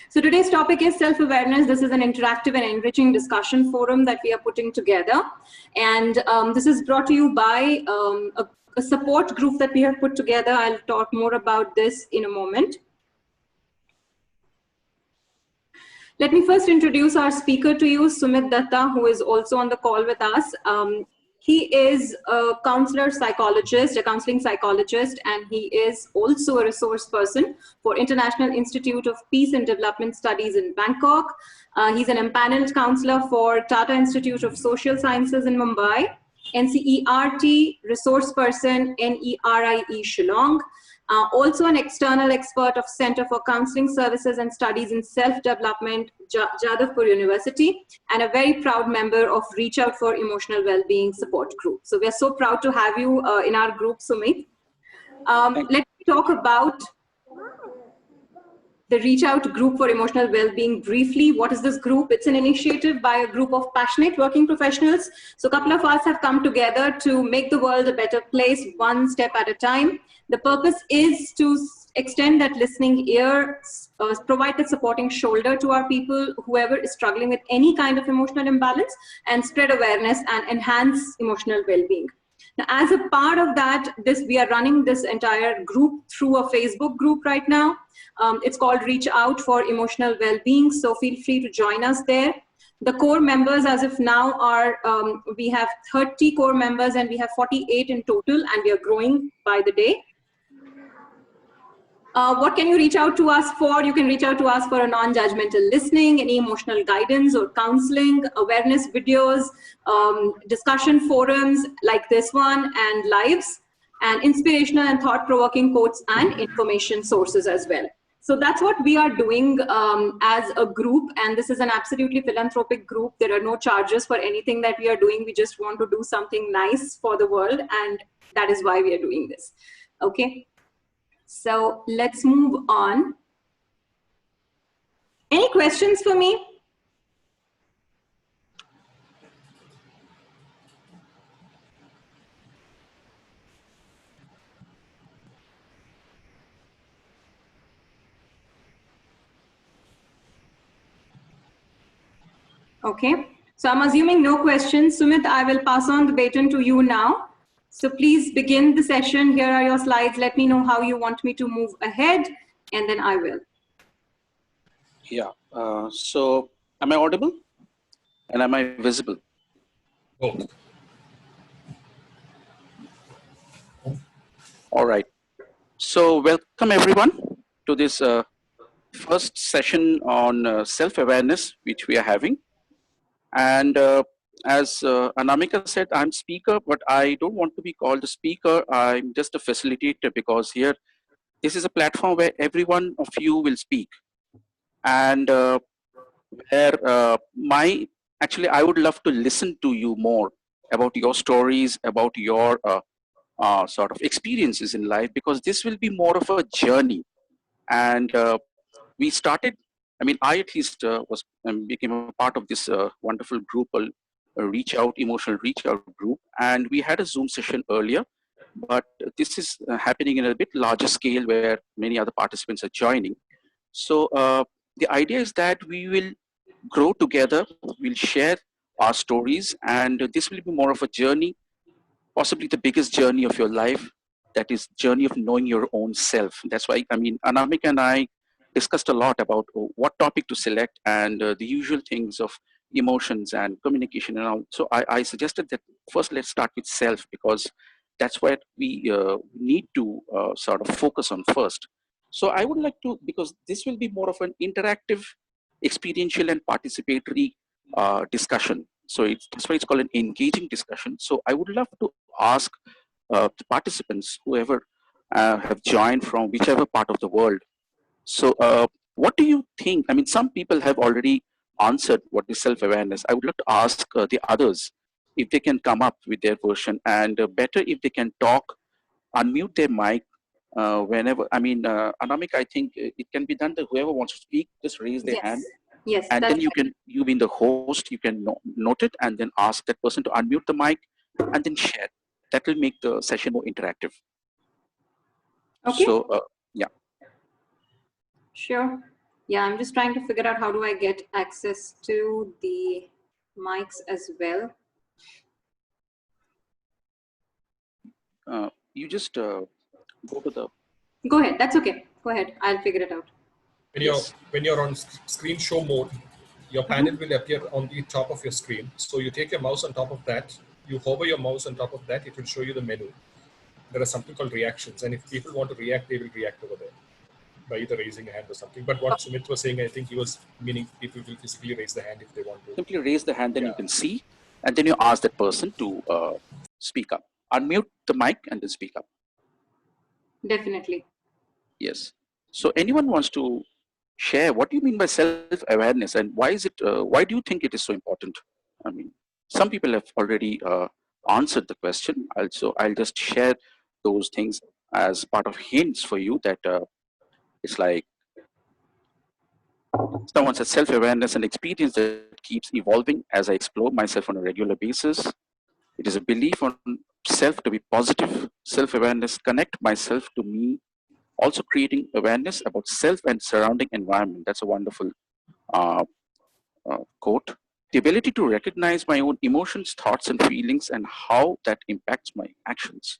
So today's topic is self-awareness. This is an interactive and enriching discussion forum that we are putting together. And this is brought to you by a support group that we have put together. I'll talk more about this in a moment. Let me first introduce our speaker to you, Sumit Dutta, who is also on the call with us. He is a counselor psychologist, a counseling psychologist, and he is also a resource person for International Institute of Peace and Development Studies in Bangkok. He's an empaneled counselor for Tata Institute of Social Sciences in Mumbai, NCERT resource person, NERIE Shillong. Also an external expert of Center for Counseling Services and Studies in Self-Development, Jadavpur University, and a very proud member of Reach Out for Emotional Wellbeing Support Group. So we are so proud to have you in our group, Sumit. Let me talk about the Reach Out Group for Emotional Wellbeing briefly. What is this group? It's an initiative by a group of passionate working professionals. So a couple of us have come together to make the world a better place, one step at a time. The purpose is to extend that listening ear, provide that supporting shoulder to our people, whoever is struggling with any kind of emotional imbalance, and spread awareness and enhance emotional well-being. Now, as a part of that, we are running this entire group through a Facebook group right now. It's called Reach Out for Emotional Wellbeing, so feel free to join us there. The core members as of now are, we have 30 core members and we have 48 in total, and we are growing by the day. What can you reach out to us for? You can reach out to us for a non-judgmental listening, any emotional guidance or counseling, awareness videos, discussion forums like this one, and lives, and inspirational and thought-provoking quotes and information sources as well. So that's what we are doing as a group, and this is an absolutely philanthropic group. There are no charges for anything that we are doing. We just want to do something nice for the world, and that is why we are doing this. Okay. So let's move on. Any questions for me? Okay, so I'm assuming no questions. Sumit, I will pass on the baton to you now. So please begin the session. Here are your slides. Let me know how you want me to move ahead, and then I will. Yeah, so am I audible and am I visible? Both. All right. So welcome everyone to this first session on self-awareness, which we are having. And as Anamika said, I'm speaker, but I don't want to be called a speaker. I'm just a facilitator, because here, this is a platform where every one of you will speak. And where actually, I would love to listen to you more about your stories, about your sort of experiences in life, because this will be more of a journey. And we started, I mean, I at least became a part of this wonderful group, Reach Out, Emotional Reach Out group. And we had a Zoom session earlier, but this is happening in a bit larger scale where many other participants are joining. So the idea is that we will grow together, we'll share our stories, and this will be more of a journey, possibly the biggest journey of your life, that is journey of knowing your own self. That's why, I mean, Anamika and I discussed a lot about what topic to select, and the usual things of emotions and communication and all. So I suggested that first let's start with self, because that's what we need to sort of focus on first. So I would like to, because this will be more of an interactive, experiential and participatory discussion. So that's why it's called an engaging discussion. So I would love to ask the participants, whoever have joined from whichever part of the world. So what do you think? I mean, some people have already answered what is self-awareness. I would like to ask the others if they can come up with their version, and better if they can talk, unmute their mic whenever. I mean, Anamika, I think it can be done that whoever wants to speak, just raise their hand. Yes, and then you being the host, you can note it and then ask that person to unmute the mic and then share. That will make the session more interactive. Okay. So, yeah. Sure. Yeah, I'm just trying to figure out how do I get access to the mics as well. You just go to the... Go ahead. That's okay. Go ahead. I'll figure it out. When you're on screen show mode, your panel will appear on the top of your screen. So you take your mouse on top of that, you hover your mouse on top of that, it will show you the menu. There is something called reactions, and if people want to react, they will react over there by either raising a hand or something. But what Sumit was saying, I think he was meaning people will physically raise the hand if they want to. Simply raise the hand, then you can see, and then you ask that person to speak up. Unmute the mic and then speak up. Definitely. Yes. So anyone wants to share what do you mean by self-awareness, and why is it? Why do you think it is so important? I mean, some people have already answered the question. Also, I'll just share those things as part of hints for you that it's like someone said self-awareness and experience that keeps evolving as I explore myself on a regular basis. It is a belief on self to be positive. Self-awareness connect myself to me, also creating awareness about self and surrounding environment. That's a wonderful quote. The ability to recognize my own emotions, thoughts, and feelings and how that impacts my actions.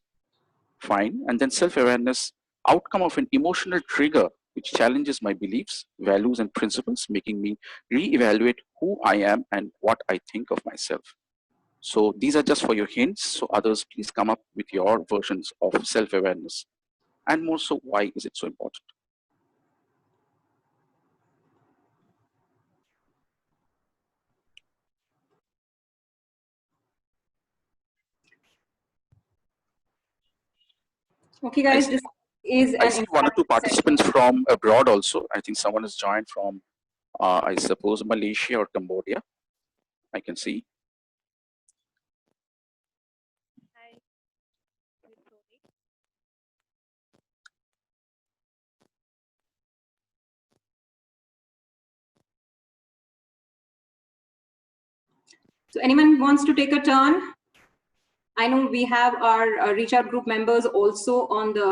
Fine. And then self-awareness, outcome of an emotional trigger which challenges my beliefs, values, and principles, making me reevaluate who I am and what I think of myself. So these are just for your hints. So others, please come up with your versions of self-awareness. And more so, why is it so important? Okay, guys, this is I an see one or two participants from abroad also. I think someone has joined from, I suppose, Malaysia or Cambodia. I can see. Hi, So anyone wants to take a turn? I know we have our reach out group members also on the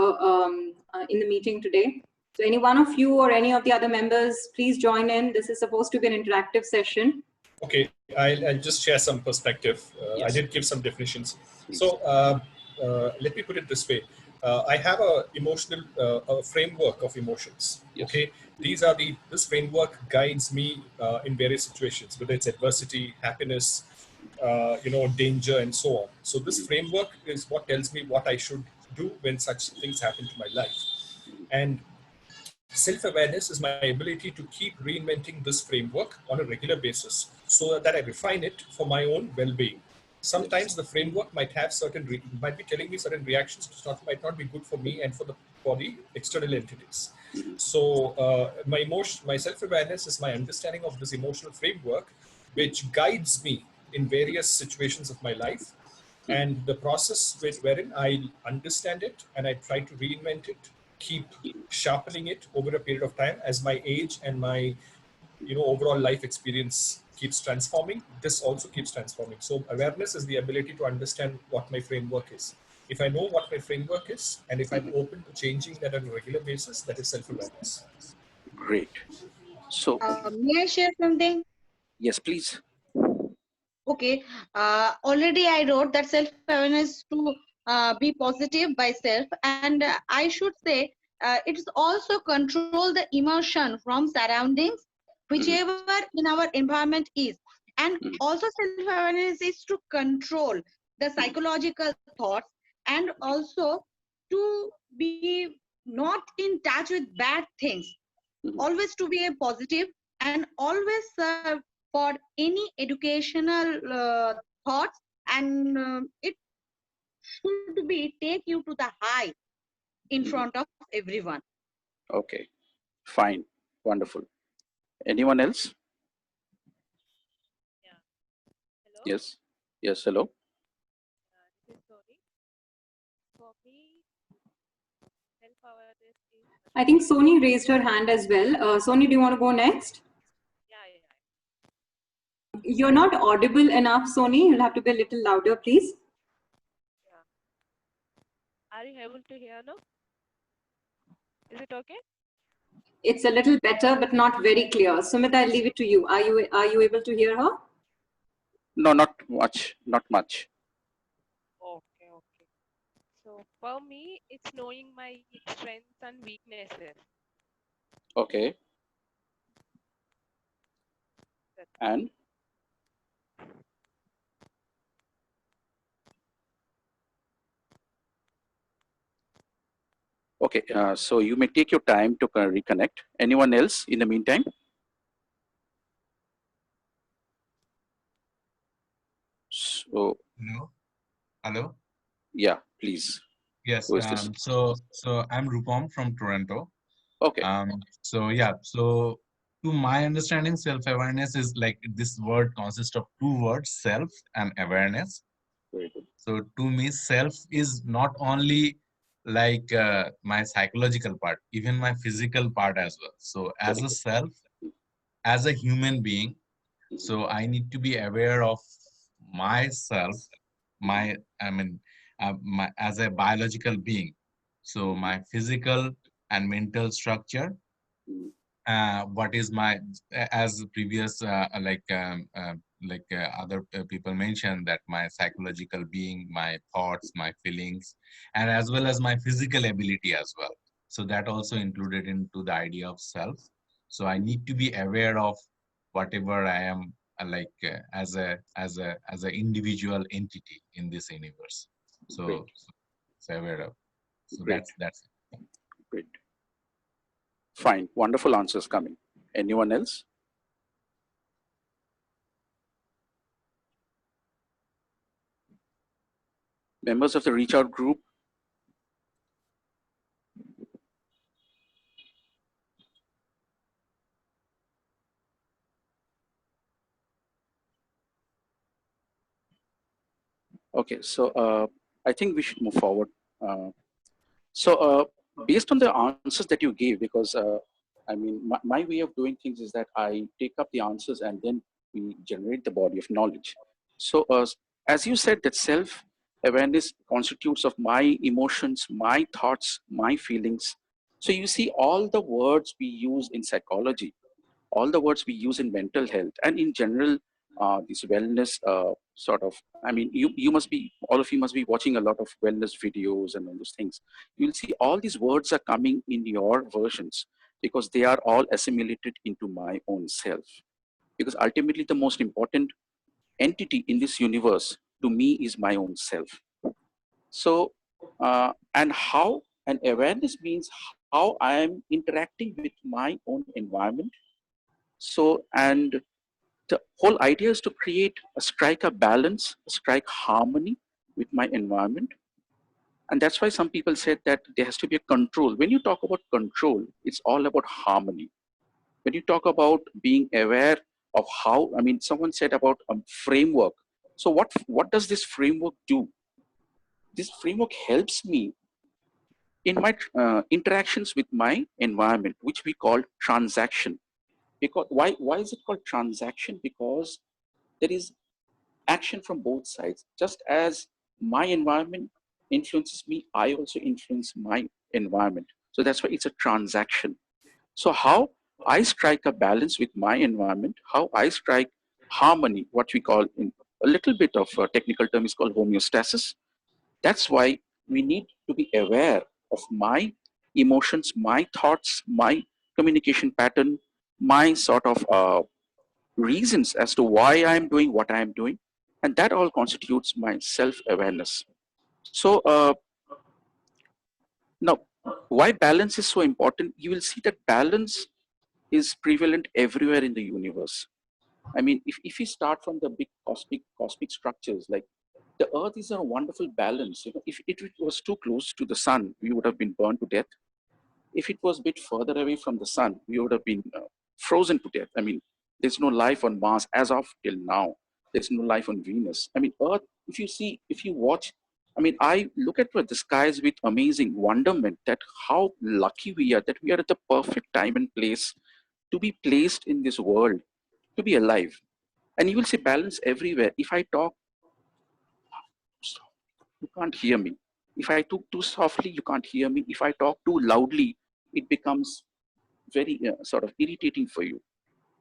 in the meeting today. So any one of you or any of the other members, please join in. This is supposed to be an interactive session. Okay, I'll just share some perspective. Yes. I did give some definitions. Please. So let me put it this way. I have a emotional a framework of emotions. Yes. Okay, this framework guides me in various situations, whether it's adversity, happiness, danger, and so on. So this framework is what tells me what I should do when such things happen to my life. And self-awareness is my ability to keep reinventing this framework on a regular basis so that I refine it for my own well-being. Sometimes the framework might have might be telling me certain reactions might not be good for me and for the external entities. So my self-awareness is my understanding of this emotional framework, which guides me in various situations of my life. And the process wherein I understand it and I try to reinvent it, keep sharpening it over a period of time as my age and my overall life experience keeps transforming. This also keeps transforming. So awareness is the ability to understand what my framework is. If I know what my framework is and if I'm open to changing that on a regular basis, that is self-awareness. Great. So May I share something? yes, please. Okay. Already I wrote that self-awareness to be positive by self, and I should say it is also control the emotion from surroundings, whichever in our environment is, and also self-awareness is to control the psychological thoughts and also to be not in touch with bad things. Always to be a positive and always serve for any educational thoughts, and it should be take you to the high in front of everyone. Okay, fine, wonderful. Anyone else? yeah. Hello. Yes, yes, hello. This is Sony. For me, self-awareness is. I think Sony raised her hand as well. Sony, do you want to go next? Yeah. You're not audible enough, Sony. You'll have to be a little louder, please. Yeah. Are you able to hear now? Is it okay? It's a little better, but not very clear. Sumit, I'll leave it to you. Are you able to hear her? No, not much, not much. Okay, okay. So for me, it's knowing my strengths and weaknesses. Okay. That's And okay, so you may take your time to reconnect. Anyone else in the meantime? So Hello. Hello. yeah, please. Yes. Who is this? So I'm Rupam from Toronto. Okay. So yeah. So to my understanding, self-awareness is like this word consists of two words: self and awareness. Very good. So to me, self is not only like my psychological part, even my physical part as well. So as Very a good. self, as a human being, so I need to be aware of myself, my I mean, my as a biological being. So my physical and mental structure, Mhm. what is my, as the previous other people mentioned, that my psychological being, my thoughts, my feelings, and as well as my physical ability as well. So that also included into the idea of self. So I need to be aware of whatever I am, as a individual entity in this universe. Great, So aware of. So great, that's great. Fine. Wonderful answers coming. Anyone else? Members of the reach out group? Okay, so I think we should move forward. So based on the answers that you gave, because I mean, my way of doing things is that I take up the answers and then we generate the body of knowledge. So as you said, that self-awareness constitutes of my emotions, my thoughts, my feelings. So you see all the words we use in psychology, all the words we use in mental health and in general, this wellness sort of, I mean, you must be, all of you must be watching a lot of wellness videos and all those things. You'll see all these words are coming in your versions because they are all assimilated into my own self. Because ultimately the most important entity in this universe to me is my own self. So, and how, and awareness means how I am interacting with my own environment. So, and the whole idea is to create strike a balance, strike harmony with my environment. And that's why some people said that there has to be a control. When you talk about control, it's all about harmony. When you talk about being aware of how, I mean, someone said about a framework. So what does this framework do? This framework helps me in my interactions with my environment, which we call transaction. Because why is it called transaction? Because there is action from both sides. Just as my environment influences me, I also influence my environment. So that's why it's a transaction. So how I strike a balance with my environment, how I strike harmony, what we call in a little bit of a technical term is called homeostasis. That's why we need to be aware of my emotions, my thoughts, my communication pattern, my sort of reasons as to why I'm doing what I'm doing. And that all constitutes my self-awareness. So now, why balance is so important? You will see that balance is prevalent everywhere in the universe. I mean, if you start from the big cosmic structures, like the Earth is a wonderful balance. You know, if it was too close to the sun, we would have been burned to death. If it was a bit further away from the sun, we would have been frozen to death. I mean, there's no life on Mars as of till now. There's no life on Venus. I mean, Earth, if you see, if you watch, I mean, I look at the skies with amazing wonderment that how lucky we are that we are at the perfect time and place to be placed in this world, to be alive. And you will see balance everywhere. If I talk, you can't hear me. If I talk too softly, you can't hear me. If I talk too loudly, it becomes very sort of irritating for you.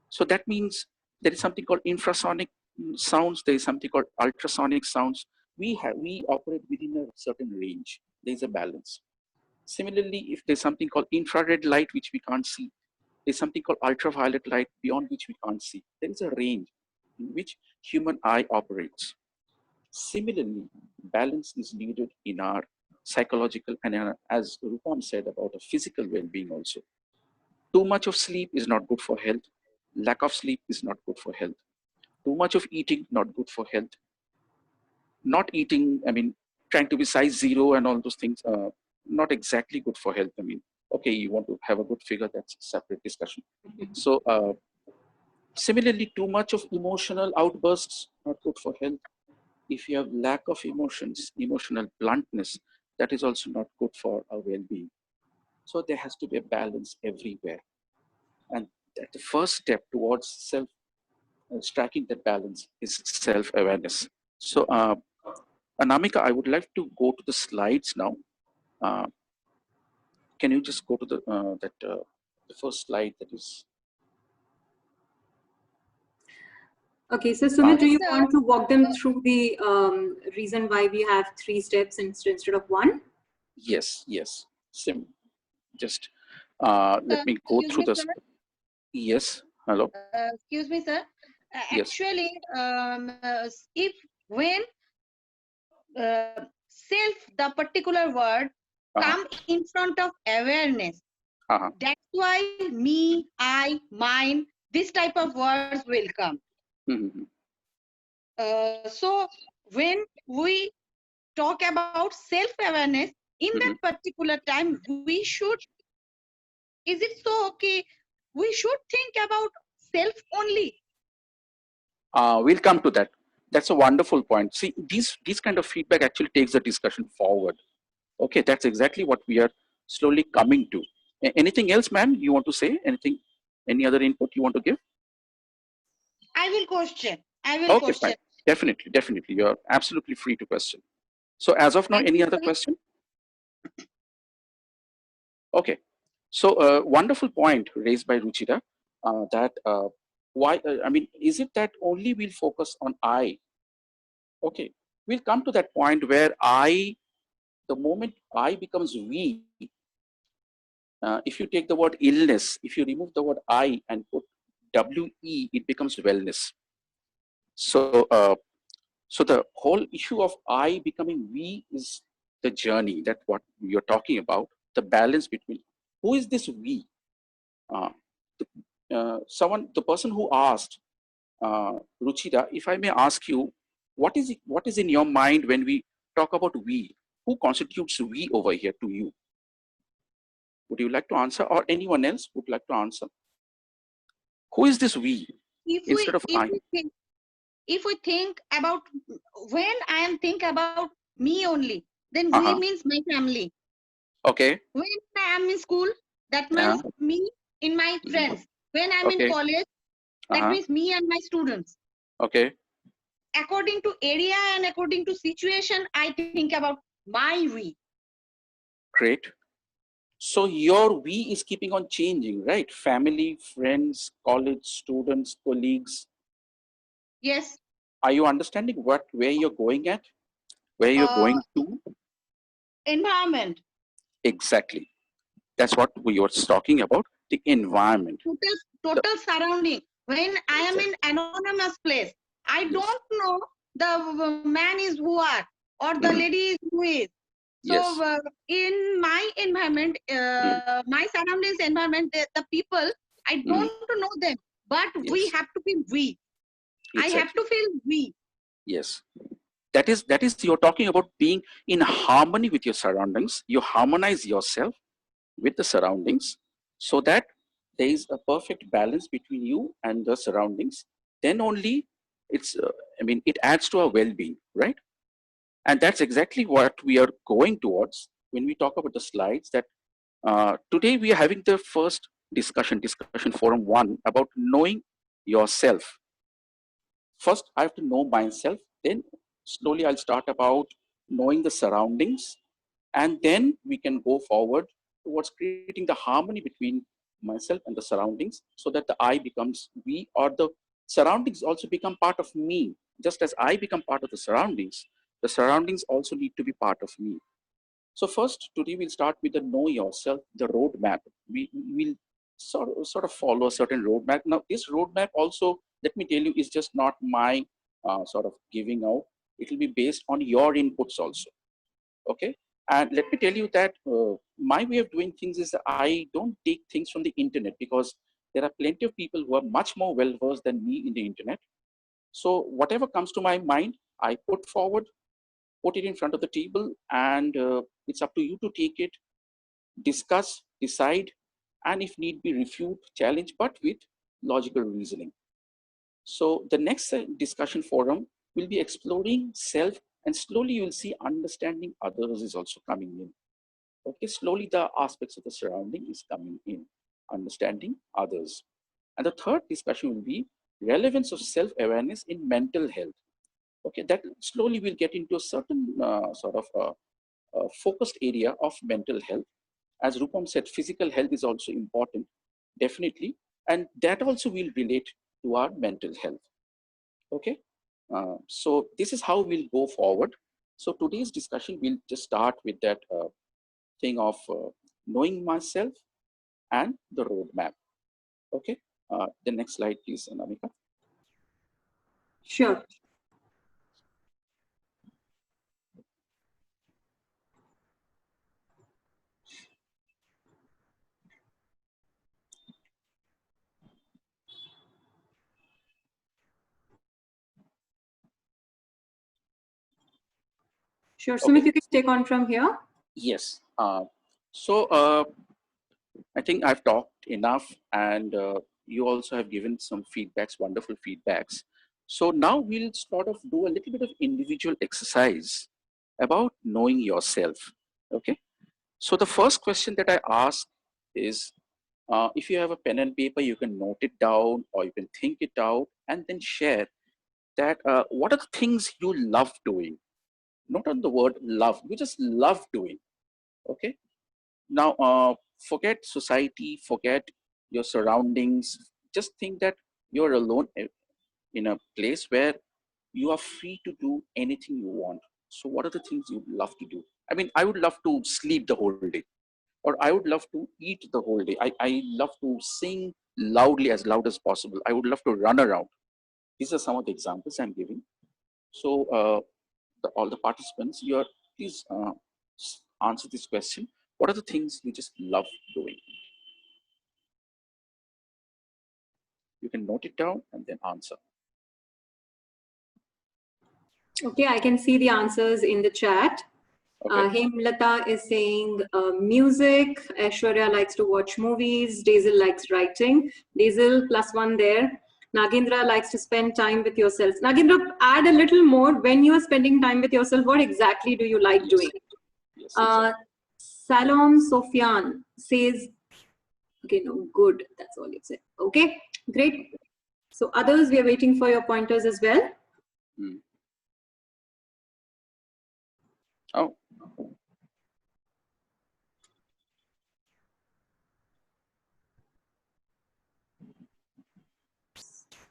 So that means there is something called infrasonic sounds. There is something called ultrasonic sounds. We operate within a certain range. There is a balance. Similarly, if there's something called infrared light which we can't see, there's something called ultraviolet light beyond which we can't see. There is a range in which human eye operates. Similarly, balance is needed in our psychological and as Rupam said about a physical well-being also. Too much of sleep is not good for health. Lack of sleep is not good for health. Too much of eating, not good for health. Not eating, I mean, trying to be size zero and all those things, not exactly good for health. I mean, okay, you want to have a good figure, that's a separate discussion. So similarly, too much of emotional outbursts, not good for health. If you have lack of emotions, emotional bluntness, that is also not good for our well-being. So there has to be a balance everywhere. And that the first step towards striking that balance is self-awareness. So Anamika, I would like to go to the slides now. Can you just go to the first slide that is. Okay, so Sumit, do Yes, you sir. want to walk them through the reason why we have 3 steps instead of 1? Yes, yes. Just let me go Excuse through me, this. sir. Yes, hello. Excuse me, sir. Yes. Actually, if when self, the particular word, come in front of awareness, that's why me, I, mine, this type of words will come. So when we talk about self-awareness, in that particular time, we should, is it so okay? We should think about self only. We'll come to that. That's a wonderful point. See, these kind of feedback actually takes the discussion forward. Okay, that's exactly what we are slowly coming to. Anything else, ma'am, you want to say? Anything, any other input you want to give? I will question. Okay, fine. Definitely, definitely. You're absolutely free to question. So as of now, any other question? Okay. So wonderful point raised by Ruchira that why, I mean, is it that only we'll focus on I? Okay, we'll come to that point where the moment I becomes we, if you take the word illness, if you remove the word I and put WE, it becomes wellness. So, so the whole issue of I becoming we is the journey that what you're talking about, the balance between who is this we? The person who asked, Ruchira, if I may ask you, what is in your mind when we talk about we? Who constitutes we over here to you? Would you like to answer, or anyone else would like to answer? Who is this we instead of I? If we think about, when I am think about me only, then we means my family. Okay. When I am in school, that means me in my friends. When I'm in college, that means me and my students. Okay. According to area and according to situation, I think about my we. Great. So your we is keeping on changing, right? Family, friends, college, students, colleagues. Yes. Are you understanding where you're going at? Where you're going to? Environment. Exactly. That's what we were talking about, the environment. Total surrounding. When I am in anonymous place, I don't know the man is who are or the lady is who is. So in my environment, my surroundings environment, the people, I don't know them, but we have to be we. Exactly. I have to feel we. Yes. That is you're talking about being in harmony with your surroundings. You harmonize yourself with the surroundings so that there is a perfect balance between you and the surroundings. Then only it's it adds to our well-being, right? And that's exactly what we are going towards when we talk about the slides. That today we are having the first discussion forum 1 about knowing yourself. First I have to know myself, then slowly I'll start about knowing the surroundings, and then we can go forward towards creating the harmony between myself and the surroundings, so that the I becomes we, or the surroundings also become part of me. Just as I become part of the surroundings also need to be part of me. So first, today we'll start with the know yourself, the roadmap. We will sort of follow a certain roadmap. Now, this roadmap also, let me tell you, is just not my sort of giving out. It will be based on your inputs also. Okay. And let me tell you that my way of doing things is that I don't take things from the internet, because there are plenty of people who are much more well versed than me in the internet. So whatever comes to my mind, I put forward, put it in front of the table, and it's up to you to take it, discuss, decide, and if need be, refute, challenge, but with logical reasoning. So the next discussion forum will be exploring self, and slowly you will see understanding others is also coming in. Okay, slowly the aspects of the surrounding is coming in, understanding others. And the third discussion will be relevance of self-awareness in mental health. Okay, that slowly will get into a certain sort of focused area of mental health. As Rupam said, physical health is also important, definitely, and that also will relate to our mental health. Okay, so this is how we'll go forward. So today's discussion will just start with that thing of knowing myself and the roadmap. Okay, the next slide, please, Anamika. Sure. Sure. Sumit, Okay. you can take on from here. Yes. So I think I've talked enough, and you also have given some feedbacks, wonderful feedbacks. So now we'll sort of do a little bit of individual exercise about knowing yourself. Okay. So the first question that I ask is, if you have a pen and paper, you can note it down, or you can think it out and then share that what are the things you love doing? Not on the word love, you just love doing. Okay. Now, forget society, forget your surroundings. Just think that you're alone in a place where you are free to do anything you want. So, what are the things you love to do? I mean, I would love to sleep the whole day, or I would love to eat the whole day. I love to sing loudly, as loud as possible. I would love to run around. These are some of the examples I'm giving. So, all the participants, please answer this question. What are the things you just love doing? You can note it down and then answer. Okay, I can see the answers in the chat. Okay. Hemlata is saying music. Aishwarya likes to watch movies. Daisel likes writing. Daisel +1 there. Nagendra likes to spend time with yourself. Nagendra, add a little more. When you are spending time with yourself, what exactly do you like doing? Yes, exactly. Salom Sofian says, okay, no, good. That's all you said. Okay, great. So others, we are waiting for your pointers as well. Oh.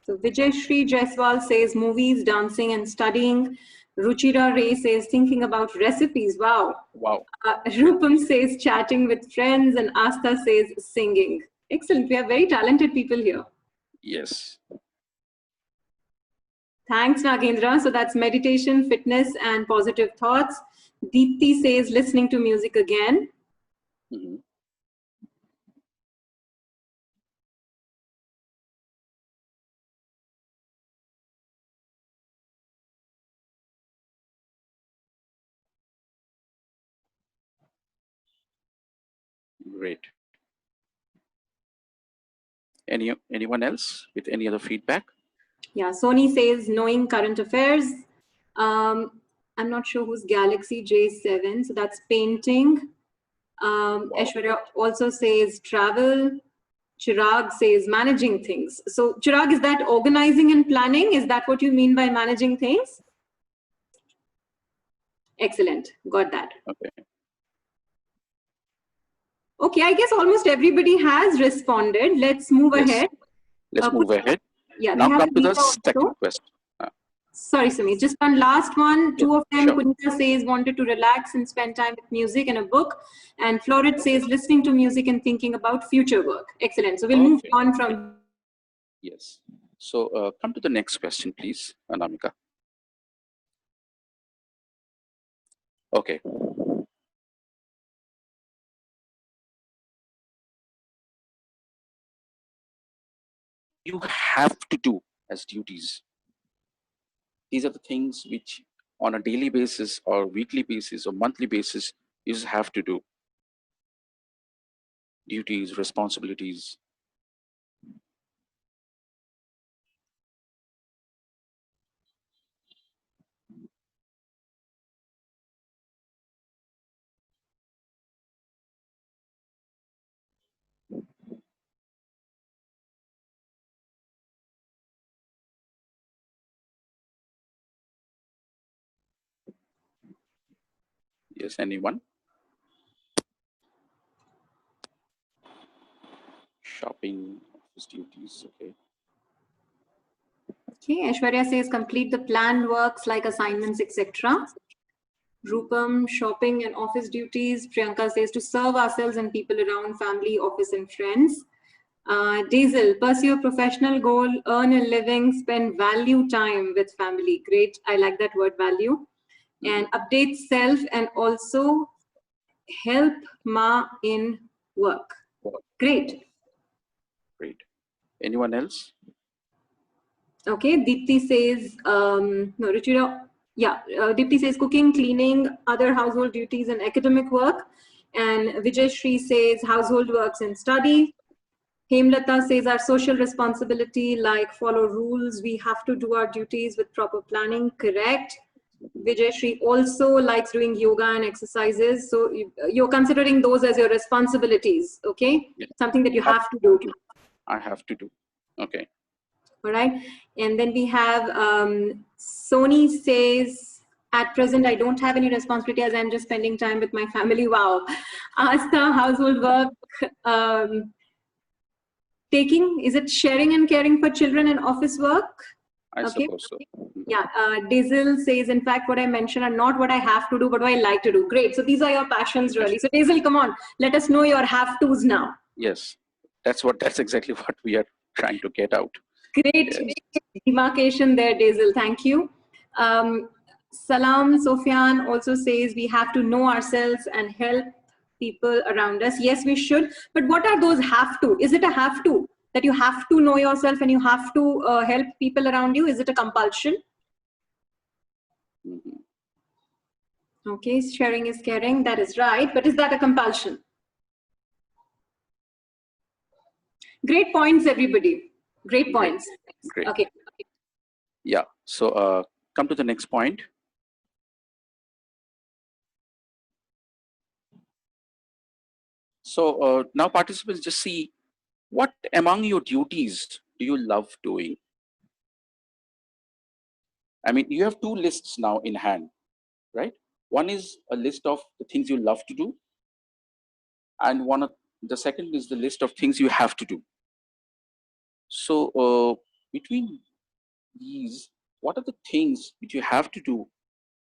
So Vijay Shri Jaiswal says movies, dancing and studying. Ruchira Ray says thinking about recipes. Wow. Wow. Rupam says chatting with friends, and Asta says singing. Excellent. We have very talented people here. Yes. Thanks, Nagendra. So that's meditation, fitness, and positive thoughts. Deepthi says listening to music again. Mm-hmm. Great. Anyone else with any other feedback? Yeah, Sony says knowing current affairs. I'm not sure who's Galaxy J7, so that's painting. Wow. Aishwarya also says travel. Chirag says managing things. So Chirag, is that organizing and planning? Is that what you mean by managing things? Excellent, got that. Okay. Okay, I guess almost everybody has responded. Let's move Yes. ahead. Let's move ahead. Yeah, Now we have come to the Punita second also. question. Sorry, Sumit. Just one last one. Yes, Two of them, sure. Punita says, wanted to relax and spend time with music and a book. And Florid says, listening to music and thinking about future work. Excellent. So we'll move Okay. on from. Yes. So come to the next question, please, Anamika. Okay. You have to do as duties. These are the things which on a daily basis or weekly basis or monthly basis you just have to do. Duties, responsibilities. Yes, anyone? Shopping, office duties, okay. Okay, Aishwarya says, complete the planned works like assignments, etc. Rupam, shopping and office duties. Priyanka says, to serve ourselves and people around, family, office, and friends. Diesel, pursue a professional goal, earn a living, spend value time with family. Great. I like that word value. And update self and also help Ma in work. Great. Great. Anyone else? Okay. Deepthi says, no, Ruchira, yeah. Deepthi says cooking, cleaning, other household duties and academic work. And Vijay Shri says household works and study. Hemlata says our social responsibility, like follow rules, we have to do our duties with proper planning, correct. Vijay Shri also likes doing yoga and exercises. So you're considering those as your responsibilities, okay? Yes. Something that you have to do. I have to do. Okay. All right. And then we have Sony says, at present, I don't have any responsibility as I'm just spending time with my family. Wow. Asta, household work. Taking, is it sharing and caring for children and office work? I Okay. suppose so. Yeah, Diesel says, in fact, what I mentioned are not what I have to do, but what I like to do. Great. So these are your passions, really. So Diesel, come on, let us know your have-tos now. Yes, that's exactly what we are trying to get out. Great demarcation there, Diesel. Thank you. Salam Sofyan also says we have to know ourselves and help people around us. Yes, we should. But what are those have to? Is it a have to? That you have to know yourself and you have to help people around you? Is it a compulsion? Okay, sharing is caring. That is right. But is that a compulsion? Great points, everybody. Great points. Great. Okay. Yeah. So come to the next point. So now participants just see what among your duties do you love doing? I mean, you have two lists now in hand, right? One is a list of the things you love to do, and the second is the list of things you have to do. So between these, what are the things which you have to do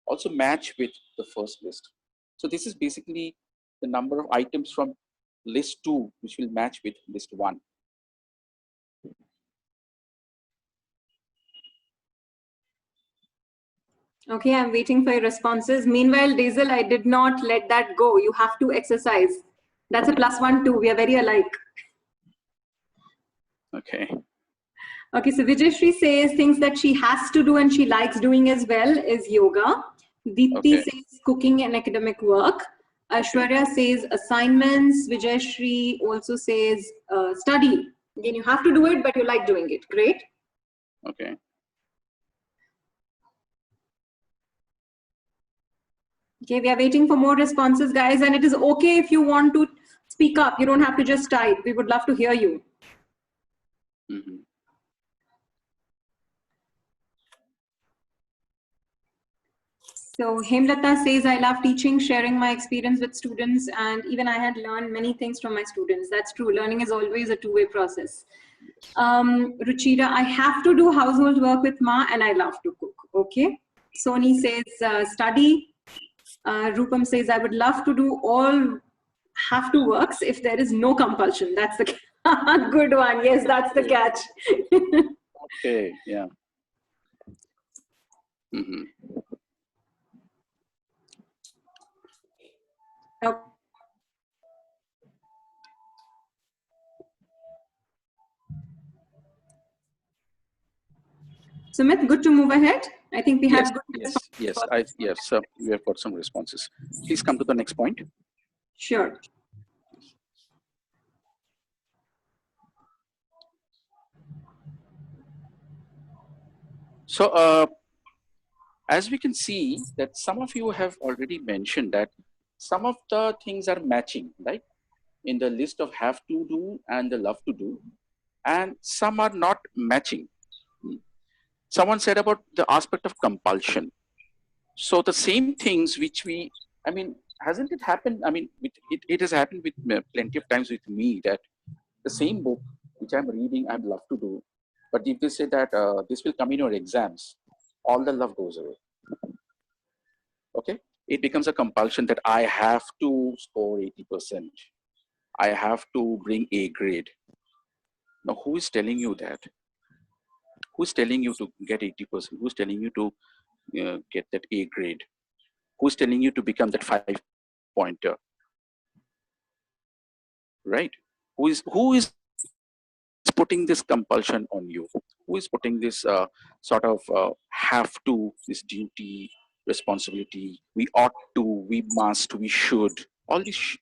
also match with the first list? So this is basically the number of items from list 2 which will match with list 1. Okay, I'm waiting for your responses. Meanwhile, Diesel, I did not let that go. You have to exercise. That's a +1 too. We are very alike. Okay. Okay, so Vijayshri says things that she has to do and she likes doing as well is yoga. Deepti says cooking and academic work. Aishwarya says assignments. Vijayshri also says study. Again, you have to do it, but you like doing it. Great. Okay. Okay, we are waiting for more responses, guys, and it is okay if you want to speak up. You don't have to just type. We would love to hear you. So Hemlata says, I love teaching, sharing my experience with students, and even I had learned many things from my students. That's true. Learning is always a two-way process. Ruchira, I have to do household work with Ma, and I love to cook. Okay. Sony says, study. Rupam says, I would love to do all have to works if there is no compulsion. That's the good one. Yes, that's the catch. Okay, yeah. Mm-hmm. Okay. Sumit, good to move ahead. I think we Yes, have good yes, we have got some responses. Please come to the next point. Sure. So, as we can see that some of you have already mentioned that some of the things are matching, right? In the list of have to do and the love to do, and some are not matching. Someone said about the aspect of compulsion. So the same things which I mean, hasn't it happened? I mean, it has happened with plenty of times with me that the same book which I'm reading, I'd love to do, but if they say that this will come in your exams, all the love goes away. Okay, it becomes a compulsion that I have to score 80%. I have to bring A grade. Now, who is telling you that? Who's telling you to get 80%? Who's telling you to get that A grade? Who's telling you to become that 5-pointer? Right? Who is putting this compulsion on you? Who is putting this sort of have to, this duty, responsibility? We ought to, we must, we should. All these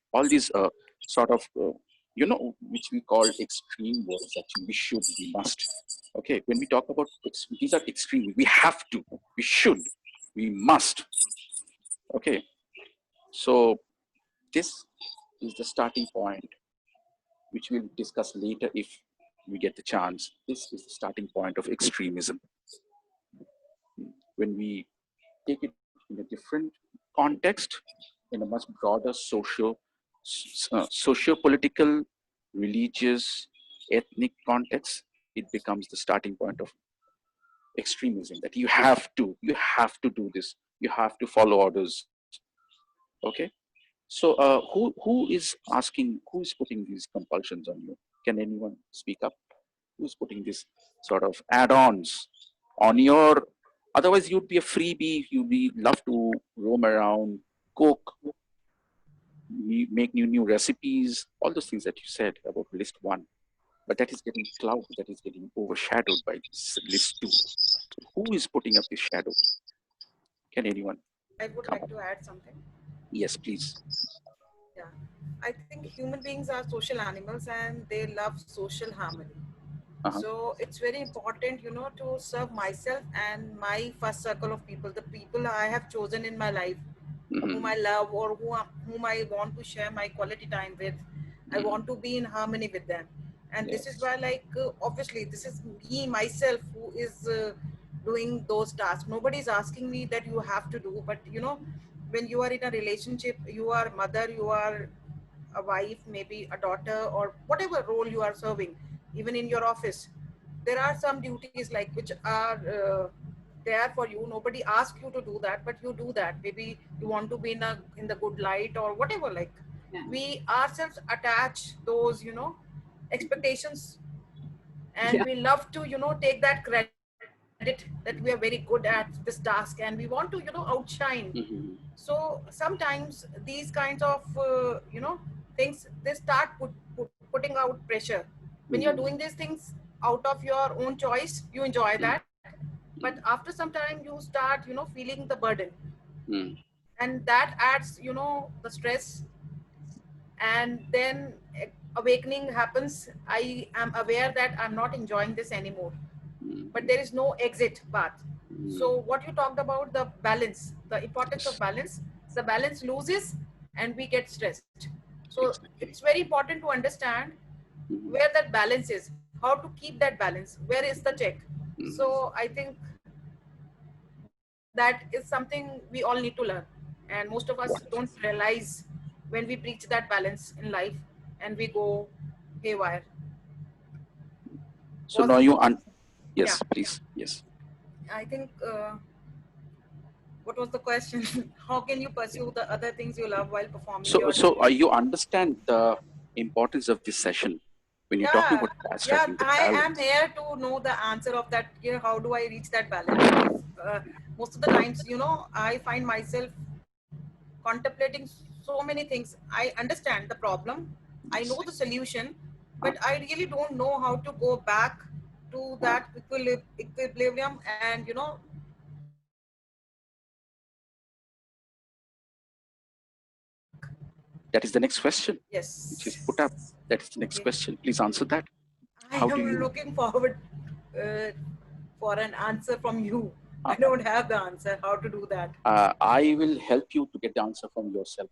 sort of which we call extreme words. Actually, we should, we must. Okay, when we talk about these are extreme. We have to, we should, we must. Okay, so this is the starting point, which we'll discuss later if we get the chance. This is the starting point of extremism. When we take it in a different context, in a much broader socio-political, religious, ethnic context, it becomes the starting point of extremism, that you have to do this, you have to follow orders. Okay, so who is asking, who is putting these compulsions on you? Can anyone speak up? Who's putting this sort of add-ons on your, otherwise you'd be a freebie, you'd be love to roam around, cook, make new recipes, all those things that you said about list 1, but that is getting clouded, that is getting overshadowed by this list 2. Who is putting up this shadow? Can anyone I would come like up? to add something. Yes, please. Yeah, I think human beings are social animals and they love social harmony. So it's very important, to serve myself and my first circle of people, the people I have chosen in my life, whom I love or whom I want to share my quality time with. I want to be in harmony with them. And this is Yes. why, obviously, this is me, myself, who is doing those tasks. Nobody's asking me that you have to do, but when you are in a relationship, you are mother, you are a wife, maybe a daughter, or whatever role you are serving, even in your office, there are some duties like which are there for you. Nobody asks you to do that, but you do that. Maybe you want to be in the good light or whatever. Like we ourselves attach those expectations, and Yeah. we love to take that credit that we are very good at this task, and we want to outshine. So sometimes these kinds of things, they start putting out pressure. When you're doing these things out of your own choice, you enjoy that, but after some time you start feeling the burden, and that adds the stress. And then awakening happens. I am aware that I'm not enjoying this anymore, but there is no exit path. So what you talked about, the balance, the importance of balance, the balance loses and we get stressed. So it's Exactly. very important to understand where that balance is, how to keep that balance, where is the check. So I think that is something we all need to learn. And most of us don't realize when we preach that balance in life and we go haywire. So now Yeah, yes, please. Yes. I think, what was the question? How can you pursue the other things you love while performing your So duty? you understand the importance of this session when you're talking Yeah, about yeah, striking the I am balance. here to know the answer of that. Yeah, how do I reach that balance? Because most of the times, I find myself contemplating so many things. I understand the problem, I know Yes. the solution, Uh, but I really don't know how to go back to uh, that equilibrium and that is the next question, which is put up. yes. That is the next Okay, question. Please answer that. I How do am you? looking forward uh, for an answer from you. Uh, I don't have the answer how to do that. I will help you to get the answer from yourself.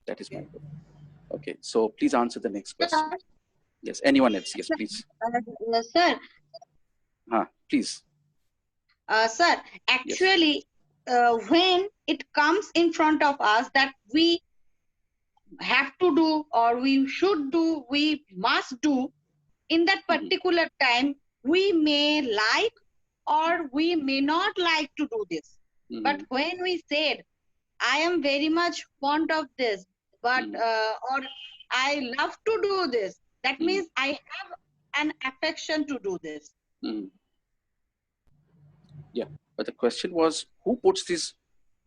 That is my Okay. goal. Okay. So please answer the next Sir, question. Yes. Anyone else? Yes, please. sir, Please. sir, Yes. actually, when it comes in front of us that we have to do or we should do, we must do in that Mhm, particular time, we may like or we may not like to do this. But mhm, when we said, I am very much fond of this, but mhm, or I love to do this, that mhm, means I have an affection to do this. mhm. Yeah. But the question was, who puts this?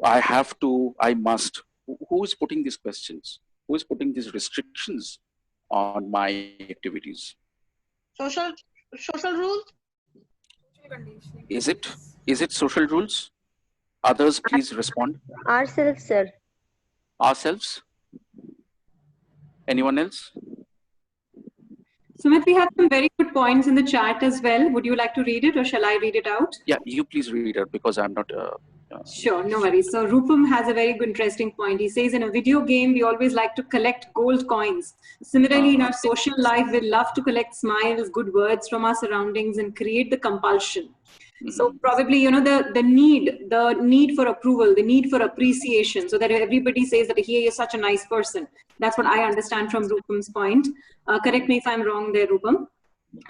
I have to. I must. Who is putting these questions? Who is putting these restrictions on my activities? Social social rules. Social conditioning, Is I it? guess. Is it social rules? Others, please respond. Ourselves, sir. Ourselves? Anyone else? Sumit, we have some very good points in the chat as well. Would you like to read it or shall I read it out? Yeah, you please read it because I'm not. Sure, no worries. So Rupam has a very good interesting point. He says in a video game, we always like to collect gold coins. Similarly, in Uh, our social life, we love to collect smiles, good words from our surroundings and create the compulsion. So mhm, probably, the need for approval, the need for appreciation, so that everybody says that he is such a nice person. That's what I mhm, understand from Rupam's point. Correct mhm, me if I'm wrong there, Rupam.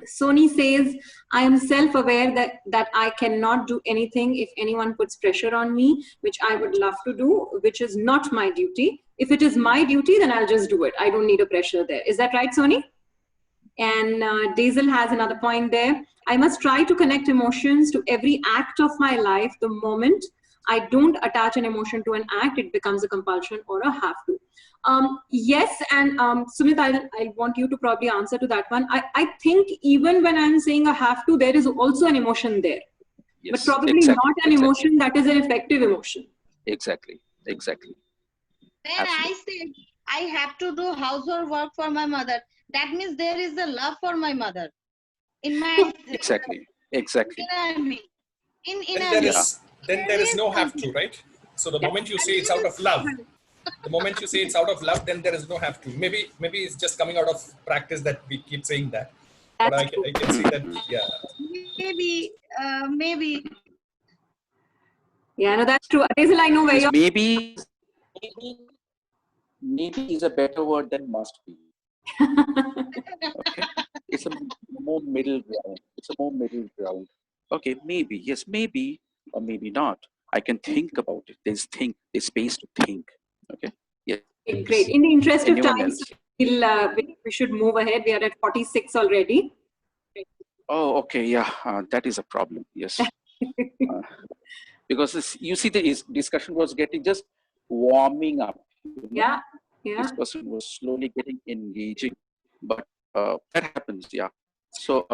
Sony says, I am self aware that I cannot do anything if anyone puts pressure on me, which I would love to do, which is not my duty. If it is mhm, my duty, then I'll just do it. I don't need a pressure there. Is that right, Sony? And Daisel has another point there. I must try to connect emotions to every act of my life. The moment I don't attach an emotion to an act, it becomes a compulsion or a have to. Yes, and Sumit, I want you to probably answer to that one. I think even when I'm saying a have to, there is also an emotion there, but yes, probably exactly, not an exactly, emotion that is an effective emotion. exactly, exactly, When I absolutely. said I have to do household work for my mother, that means there is a love for my mother in my Exactly, exactly. inner me. In Then inner there me, Yeah. is then there there is is no have something. to, right? So the Yeah, moment you say And it's there out is of love, no the moment you say it's out of love, then there is no have to. Maybe it's just coming out of practice that we keep saying that. But that's I, true. I can see that, Mhm. yeah. maybe maybe Yeah, no, that's true. Daisel, I know where Yes, you're. maybe is a better word than must be. Okay, it's a more middle ground. It's a more middle ground. Okay, maybe yes, maybe or maybe not. I can think about it. There's space to think. Okay. Yes. Great. In the interest Anyone of else? time, so we should move ahead. We are at 46 already. Oh, okay. Yeah, that is a problem. Yes. Uh, because you see, the discussion was getting just warming up. Yeah, This yeah. person was slowly getting engaging, but that happens. Yeah. So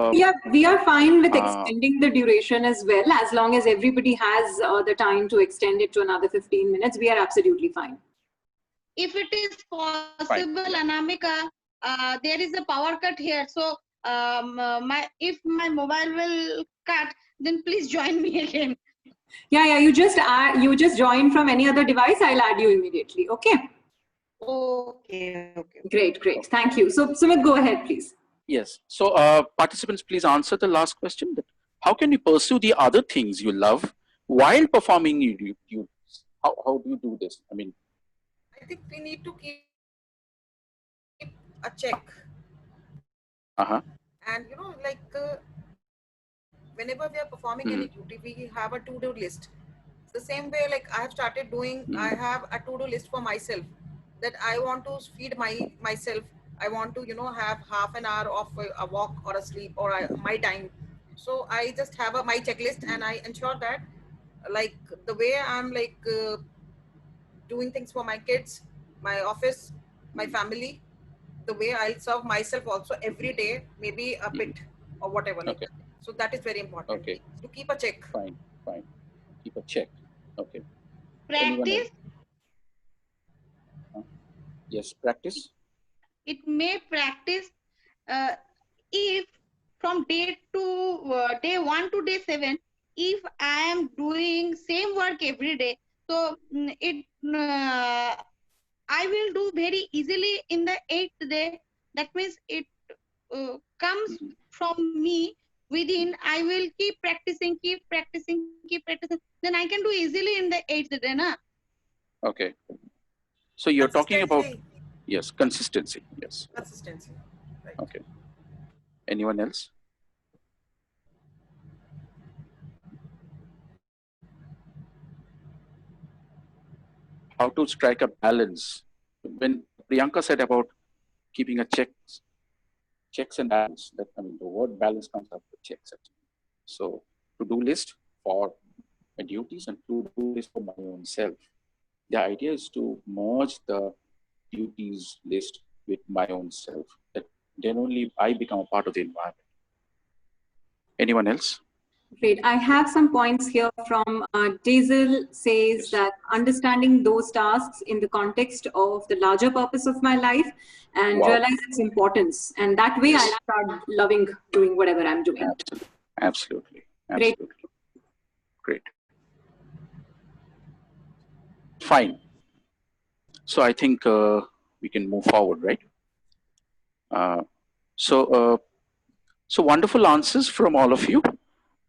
We are fine with uh, extending the duration as well, as long as everybody has the time to extend it to another 15 minutes. We are absolutely fine. if it is fine. possible, Yeah. Anamika, there is a power cut here. So my if my mobile will cut, then please join me again. Yeah. You just join from any other device. I'll add you immediately. Okay. Okay. Great. Thank you. So Sumit, go ahead, please. Yes. So participants, please answer the last question. That how can you pursue the other things you love while performing your duties? How do you do this? I mean, I think we need to keep a check. uh-huh. And whenever we are performing any duty, we have a to-do list. The same way, like I have started doing, I have a to-do list for myself, that I want to feed myself. I want to have half an hour of a walk or a sleep or my time. So I just have my checklist, and I ensure that, like, the way I'm doing things for my kids, my office, my family, the way I'll serve myself also every day, maybe a bit or whatever. Like, Okay. so that is very important Okay. to keep a check. Fine. Keep a check. Okay. Anyone Practice. else? Yes, practice. It may practice uh, if from day 1 to day 7, if I am doing same work every day, so it I will do very easily in the 8th day. That means it comes from me within. I will keep practicing, then I can do easily in the 8th day, na? Okay. So you're talking about, Consistency. yes, consistency. Yes. Consistency. Right. Okay. Anyone else? How to strike a balance? When Priyanka said about keeping a checks and balance, that, I mean, the word balance comes after checks actually. So to-do list for my duties and to-do list for my own self. The idea is to merge the duties list with my own self. That then only I become a part of the environment. Anyone else? Great. I have some points here from Diesel says Yes. that understanding those tasks in the context of the larger purpose of my life and Wow. realize its importance. And that way Yes. I start loving doing whatever I'm doing. Absolutely. Great. Great. Fine. So I think we can move forward, right? So wonderful answers from all of you.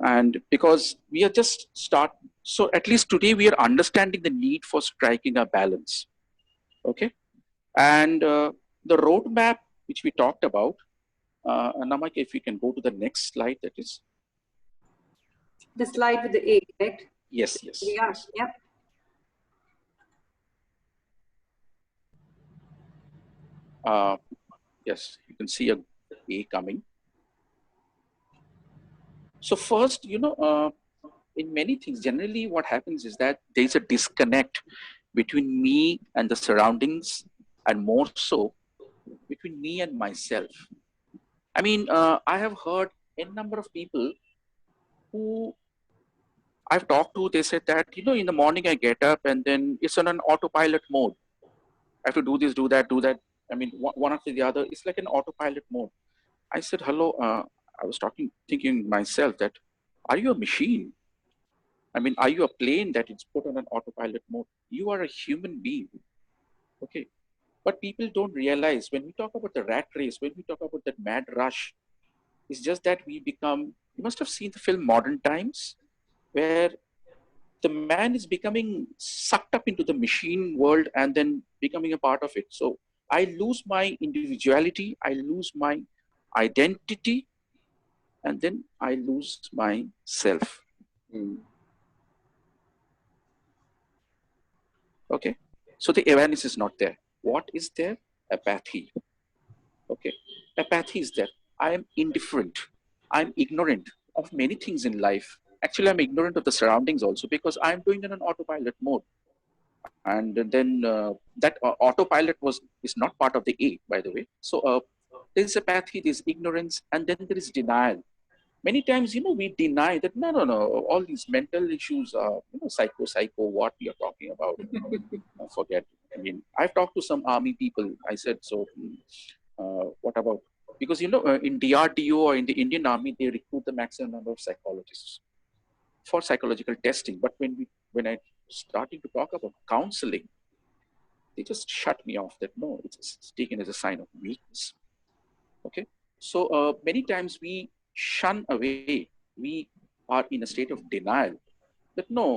And because we are just so at least today we are understanding the need for striking a balance. Okay. And the roadmap which we talked about, Namak, if we can go to the next slide, that is. The slide with the 8, correct? Yes. We are. Yes. Yep. Yes, you can see a coming. So first, in many things, generally what happens is that there's a disconnect between me and the surroundings, and more so between me and myself. I mean, I have heard a number of people who I've talked to, they said that, in the morning I get up and then it's on an autopilot mode. I have to do this, do that, do that. I mean, one after the other, it's like an autopilot mode. I said, hello, I was thinking myself that, are you a machine? I mean, are you a plane that is put on an autopilot mode? You are a human being. Okay. But people don't realize when we talk about the rat race, when we talk about that mad rush, it's just that you must have seen the film Modern Times, where the man is becoming sucked up into the machine world and then becoming a part of it. So I lose my individuality, I lose my identity, and then I lose myself. Okay. So the awareness is not there. What is there? Apathy. Okay. Apathy is there. I am indifferent. I'm ignorant of many things in life. Actually, I'm ignorant of the surroundings also because I'm doing it in an autopilot mode. And then that autopilot is not part of the A, by the way. So there's apathy, there's ignorance, and then there is denial. Many times, we deny that, no, all these mental issues are, psycho, what we are talking about. Forget. I mean, I've talked to some army people. I said, so what about, because, in DRDO or in the Indian Army, they recruit the maximum number of psychologists for psychological testing. But when I started to talk about counseling, they just shut me off that, no, it's taken as a sign of weakness. Okay. So many times we shun away, we are in a state of denial that no,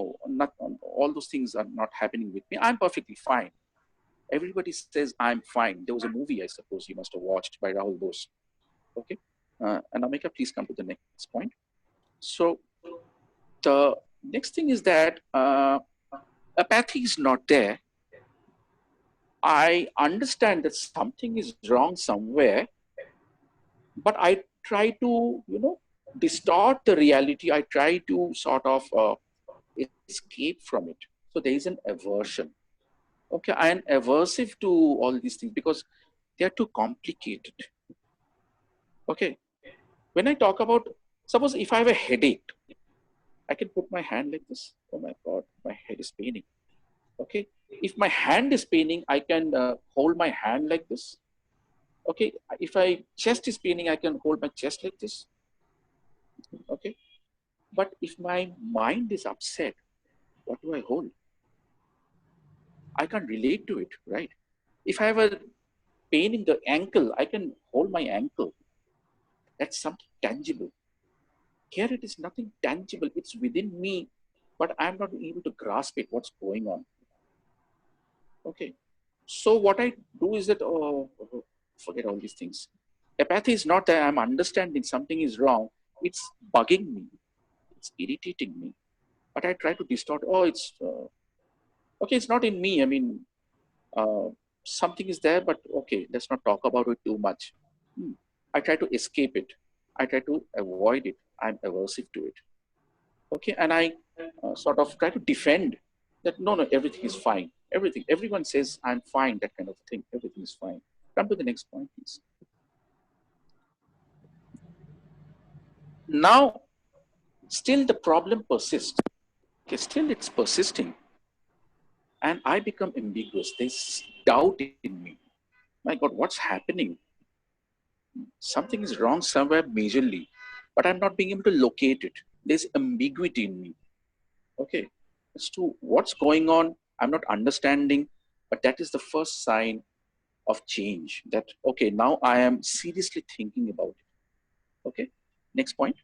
not all those things are not happening with me. I'm perfectly fine. Everybody says I'm fine. There was a movie, I suppose you must have watched, by Rahul Bose. Okay, and Amika, please come to the next point. So the next thing is that apathy is not there. I understand that something is wrong somewhere, but I try to, distort the reality. I try to sort of escape from it. So there is an aversion. Okay, I am aversive to all these things because they are too complicated. Okay, when I talk about, suppose if I have a headache, I can put my hand like this. Oh my God, my head is paining. Okay, if my hand is paining, I can hold my hand like this. Okay, if my chest is paining, I can hold my chest like this. Okay, but if my mind is upset, what do I hold? I can't relate to it, right? If I have a pain in the ankle, I can hold my ankle. That's something tangible. Here it is nothing tangible. It's within me, but I'm not able to grasp it, what's going on. Okay. So what I do is that, forget all these things. Apathy is not that I'm understanding something is wrong. It's bugging me. It's irritating me. But I try to distort. Oh, it's, okay, it's not in me. I mean, uh, something is there, but okay, let's not talk about it too much. I try to escape it. I try to avoid it. I'm aversive to it. Okay, and I sort of try to defend that no, everything is fine. Everyone says I'm fine, that kind of thing. Everything is fine. Come to the next point, please. Now, still the problem persists. Okay, still it's persisting. And I become ambiguous. There's doubt in me. My God, what's happening? Something is wrong somewhere majorly, but I'm not being able to locate it. There's ambiguity in me. Okay, as to what's going on, I'm not understanding, but that is the first sign of change. That, okay, now I am seriously thinking about it. Okay, next point.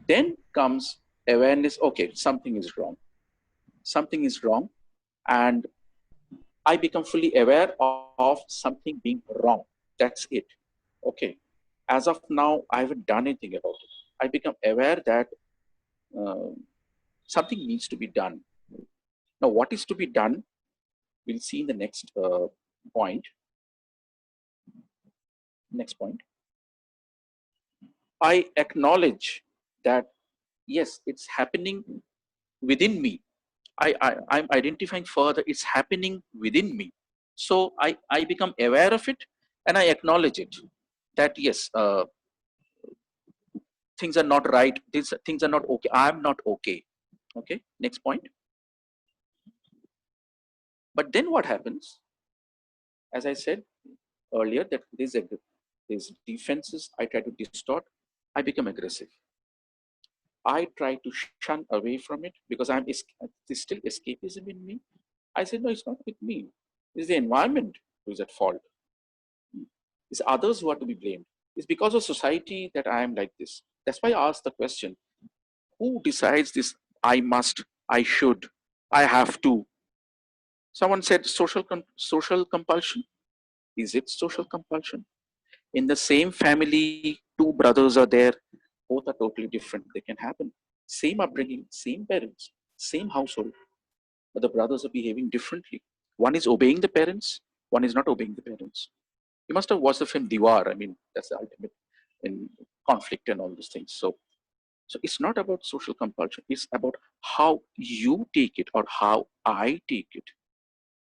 Then comes awareness. Okay, something is wrong. Something is wrong. And I become fully aware of something being wrong. That's it. Okay. As of now, I haven't done anything about it. I become aware that uh, something needs to be done. Now, what is to be done, we'll see in the next point. Next point. I acknowledge that, yes, it's happening within me. I'm identifying further, it's happening within me. So I become aware of it and I acknowledge it. That, yes, things are not right. Things are not okay. I'm not okay. Okay, next point. But then what happens? As I said earlier, that there's defenses. I try to distort. I become aggressive. I try to shun away from it because there's still escapism in me. I said, no, it's not with me. It's the environment who is at fault. It's others who are to be blamed. It's because of society that I am like this. That's why I asked the question, who decides this? I must, I should, I have to. Someone said social compulsion. Is it social compulsion? In the same family, two brothers are there. Both are totally different. They can happen. Same upbringing, same parents, same household, but the brothers are behaving differently. One is obeying the parents, one is not obeying the parents. You must have watched the film Diwar. I mean, that's the ultimate in conflict and all those things. So it's not about social compulsion. It's about how you take it or how I take it.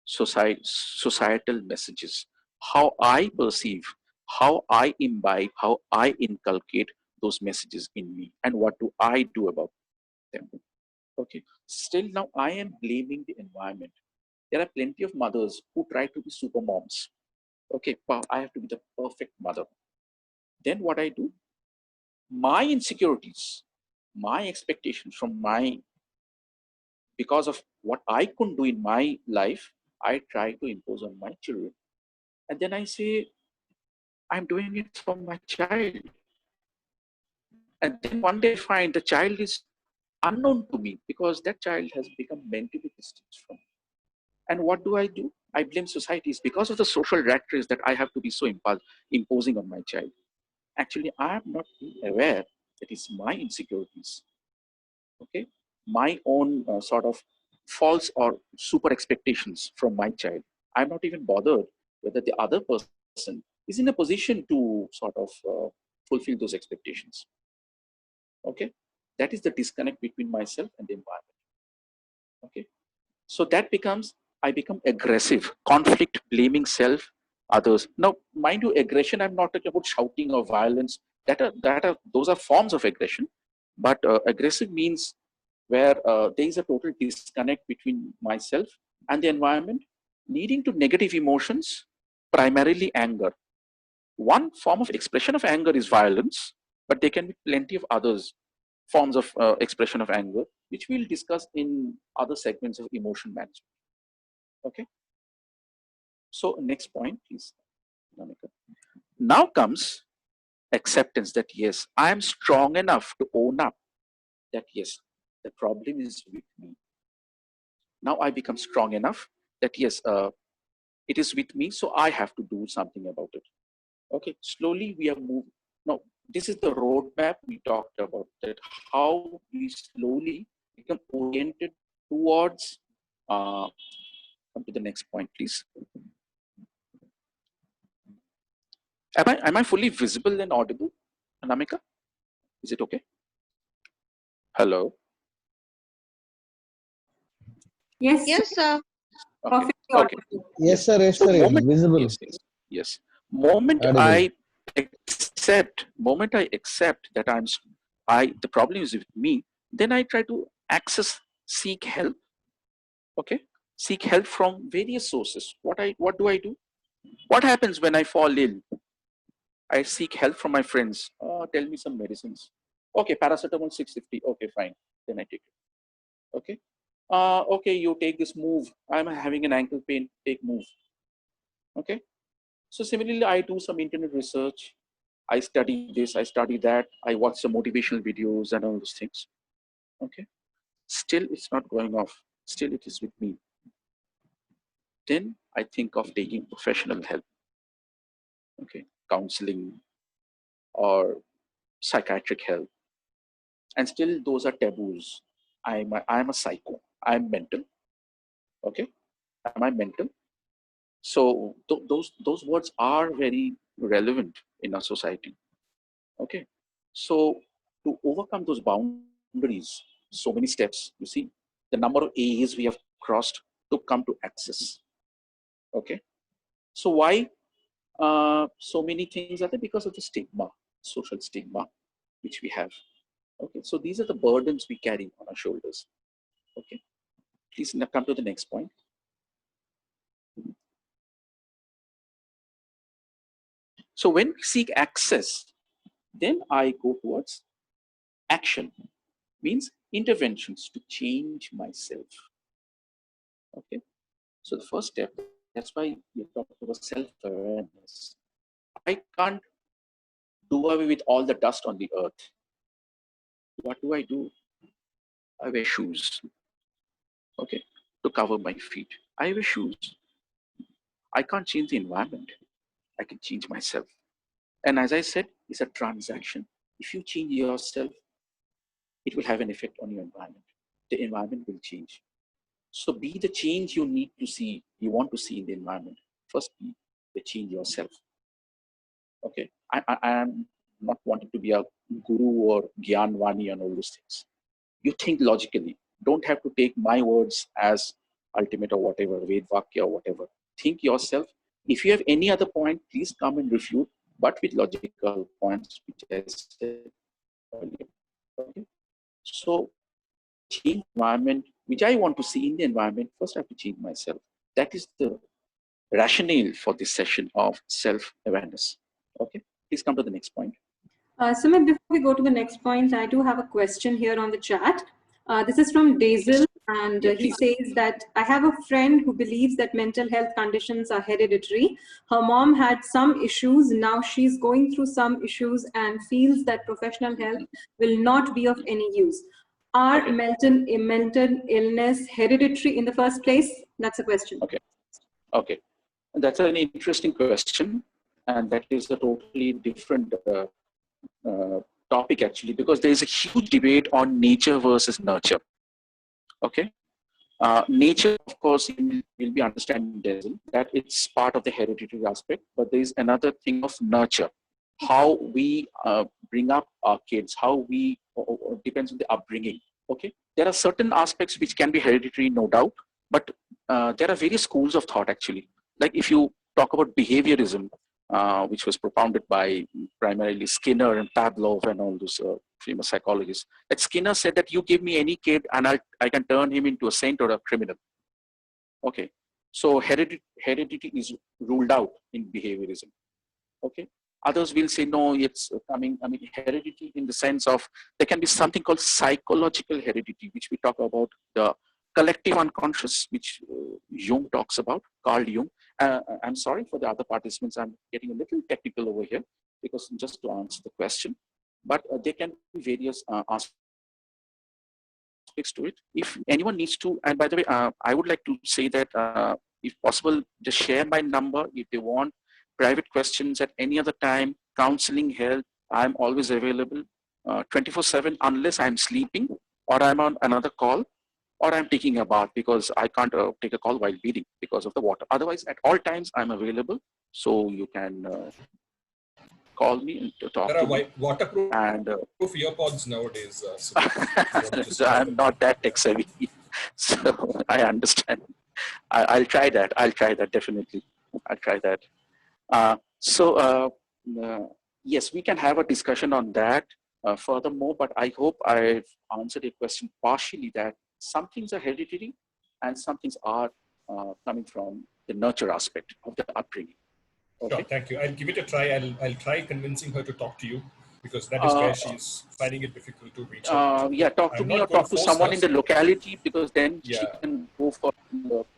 Societal messages, how I perceive, how I imbibe, how I inculcate those messages in me, and what do I do about them. Okay. Still now I am blaming the environment. There are plenty of mothers who try to be super moms. Okay, I have to be the perfect mother. Then what I do, my insecurities, my expectations from because of what I couldn't do in my life, I try to impose on my children. And then I say, I'm doing it for my child. And then one day I find the child is unknown to me because that child has become mentally distant from me. And what do? I blame society. It's because of the social rat race that I have to be so imposing on my child. Actually, I am not aware that it's my insecurities, okay, my own sort of false or super expectations from my child. I'm not even bothered whether the other person is in a position to sort of fulfill those expectations. Okay, that is the disconnect between myself and the environment. Okay, so that becomes, I become aggressive, conflict, blaming self, others. Now, mind you, aggression, I'm not talking about shouting or violence. Those are forms of aggression. But aggressive means where there is a total disconnect between myself and the environment, leading to negative emotions, primarily anger. One form of expression of anger is violence, but there can be plenty of others forms of expression of anger, which we'll discuss in other segments of emotion management. Okay. So next point, please, Monica. Now comes acceptance that yes, I am strong enough to own up that yes, the problem is with me. Now I become strong enough that yes, it is with me, so I have to do something about it. Okay, slowly we are moving. Now, this is the roadmap we talked about, that how we slowly become oriented towards, come to the next point, please. Am I fully visible and audible, Anamika? Is it okay? Hello? Yes, Yes, sir. Okay. perfectly Okay. audible. Yes, sir. Yes, So sir. moment, Visible. yes. Moment Audible. I accept that the problem is with me, then I try to seek help. Okay, seek help from various sources. What do I do? What happens when I fall ill? I seek help from my friends. Tell me some medicines. Okay, paracetamol 650. Okay, fine. Then I take it. Okay. Okay, you take this move. I'm having an ankle pain. Take move. Okay. So similarly, I do some internet research. I study this, I study that. I watch some motivational videos and all those things. Okay. Still, it's not going off. Still, it is with me. Then I think of taking professional help. Okay, counseling or psychiatric help. And still, those are taboos. I'm a psycho. I'm mental. Okay, am I mental? So those words are very relevant in our society. Okay, so to overcome those boundaries, so many steps, you see, the number of A's we have crossed to come to access. Okay, so why so many things are there? Because of the stigma, social stigma, which we have. Okay, so these are the burdens we carry on our shoulders. Okay, please now come to the next point. So when we seek access, then I go towards action, means interventions to change myself. Okay, so the first step, that's why you talk about self-awareness. I can't do away with all the dust on the earth. What do? I wear shoes, okay, to cover my feet. I wear shoes. I can't change the environment. I can change myself. And as I said, it's a transaction. If you change yourself, it will have an effect on your environment. The environment will change. So be the change you need to see, you want to see in the environment. First, be the change yourself. Okay, I am not wanting to be a guru or Gyanvani and all those things. You think logically. Don't have to take my words as ultimate or whatever, Ved Vakya or whatever. Think yourself. If you have any other point, please come and refute, but with logical points, which I said earlier. Okay. So change environment, which I want to see in the environment, first I have to change myself. That is the rationale for this session of self-awareness. Okay, please come to the next point. Sumit, before we go to the next point, I do have a question here on the chat. This is from Daisel. And Yeah, he please. says that I have a friend who believes that mental health conditions are hereditary. Her mom had some issues. Now she's going through some issues and feels that professional help will not be of any use. Are Okay. mental illness hereditary in the first place? That's a question. Okay. Okay. That's an interesting question. And that is a totally different topic, actually, because there is a huge debate on nature versus nurture. Okay. Nature, of course, will be understanding that it's part of the hereditary aspect, but there is another thing of nurture. How we bring up our kids, how we depends on the upbringing. Okay, there are certain aspects which can be hereditary, no doubt, but there are various schools of thought, actually. Like if you talk about behaviorism, which was propounded by primarily Skinner and Pavlov and all those famous psychologists. That Skinner said that you give me any kid and I can turn him into a saint or a criminal. Okay, so heredity is ruled out in behaviorism. Okay, others will say no, it's coming. I mean, heredity in the sense of there can be something called psychological heredity, which we talk about the collective unconscious, which Jung talks about, Carl Jung. I'm sorry for the other participants. I'm getting a little technical over here because just to answer the question, but there can be various aspects to it. If anyone needs to, and by the way, I would like to say that if possible, just share my number if they want private questions at any other time, counseling, help. I'm always available 24/7 unless I'm sleeping or I'm on another call or I'm taking a bath because I can't take a call while bathing because of the water. Otherwise, at all times, I'm available. So you can call me and to talk There to are me. waterproof And earpods nowadays. Sumit. so I'm not that tech savvy. So I understand. I'll try that. I'll try that definitely. I'll try that. Yes, we can have a discussion on that furthermore, but I hope I've answered your question partially that some things are hereditary and some things are coming from the nurture aspect of the upbringing. Okay. Sure, thank you. I'll give it a try. I'll try convincing her to talk to you because that is where she's finding it difficult to reach out. Yeah, talk to I'm me or not going talk to force someone her. in the locality because then she Yeah. can go for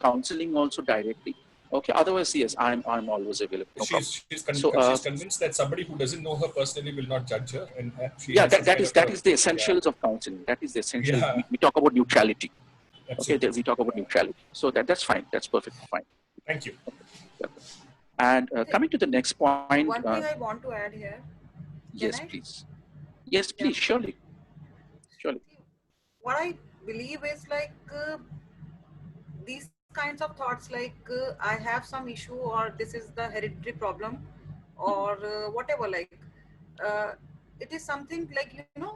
counseling also directly. Okay. Otherwise, yes, I'm always available. No problem. She's So, convinced that somebody who doesn't know her personally will not judge her, and she yeah, has some that kind is of that is the essentials of counseling. That is the essential. Yeah. We talk about neutrality. Absolutely. Okay, we talk about neutrality. So that's fine. That's perfectly fine. Thank you. Okay. And coming to the next point. One thing I want to add here. Yes, Can I? please. Yes, please. Surely. Surely. What I believe is like these kinds of thoughts like I have some issue or this is the hereditary problem or whatever, like uh, it is something like, you know,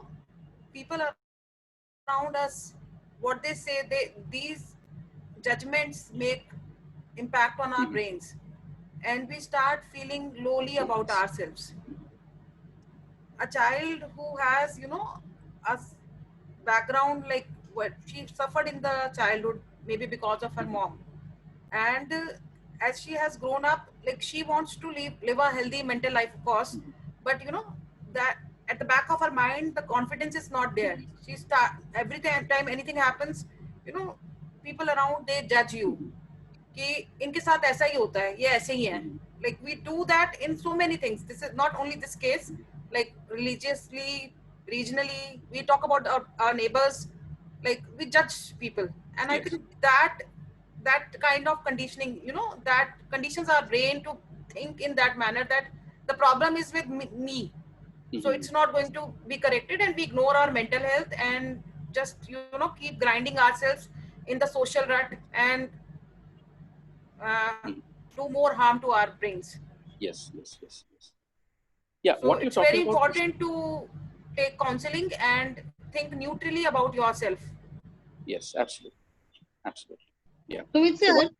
people around us, what they say, these judgments make impact on our brains, and we start feeling lowly about ourselves. A child who has, you know, a background like what she suffered in the childhood, maybe because of her mom, and as she has grown up, like she wants to live a healthy mental life, of course, but you know that at the back of her mind the confidence is not there. She start every time anything happens, you know, people around they judge you कि इनके साथ ऐसा ही होता है, ये ऐसे ही है. Like we do that in so many things. This is not only this case, like religiously, regionally, we talk about our neighbors, like we judge people. And I think that kind of conditioning, you know, that conditions our brain to think in that manner that the problem is with me. So it's not going to be corrected and we ignore our mental health and just, you know, keep grinding ourselves in the social rut and do more harm to our brains. Yes. Yeah, So what you're it's very talking about is, important to take counseling and think neutrally about yourself. yes, absolutely. Yeah. Sumit So what? sir,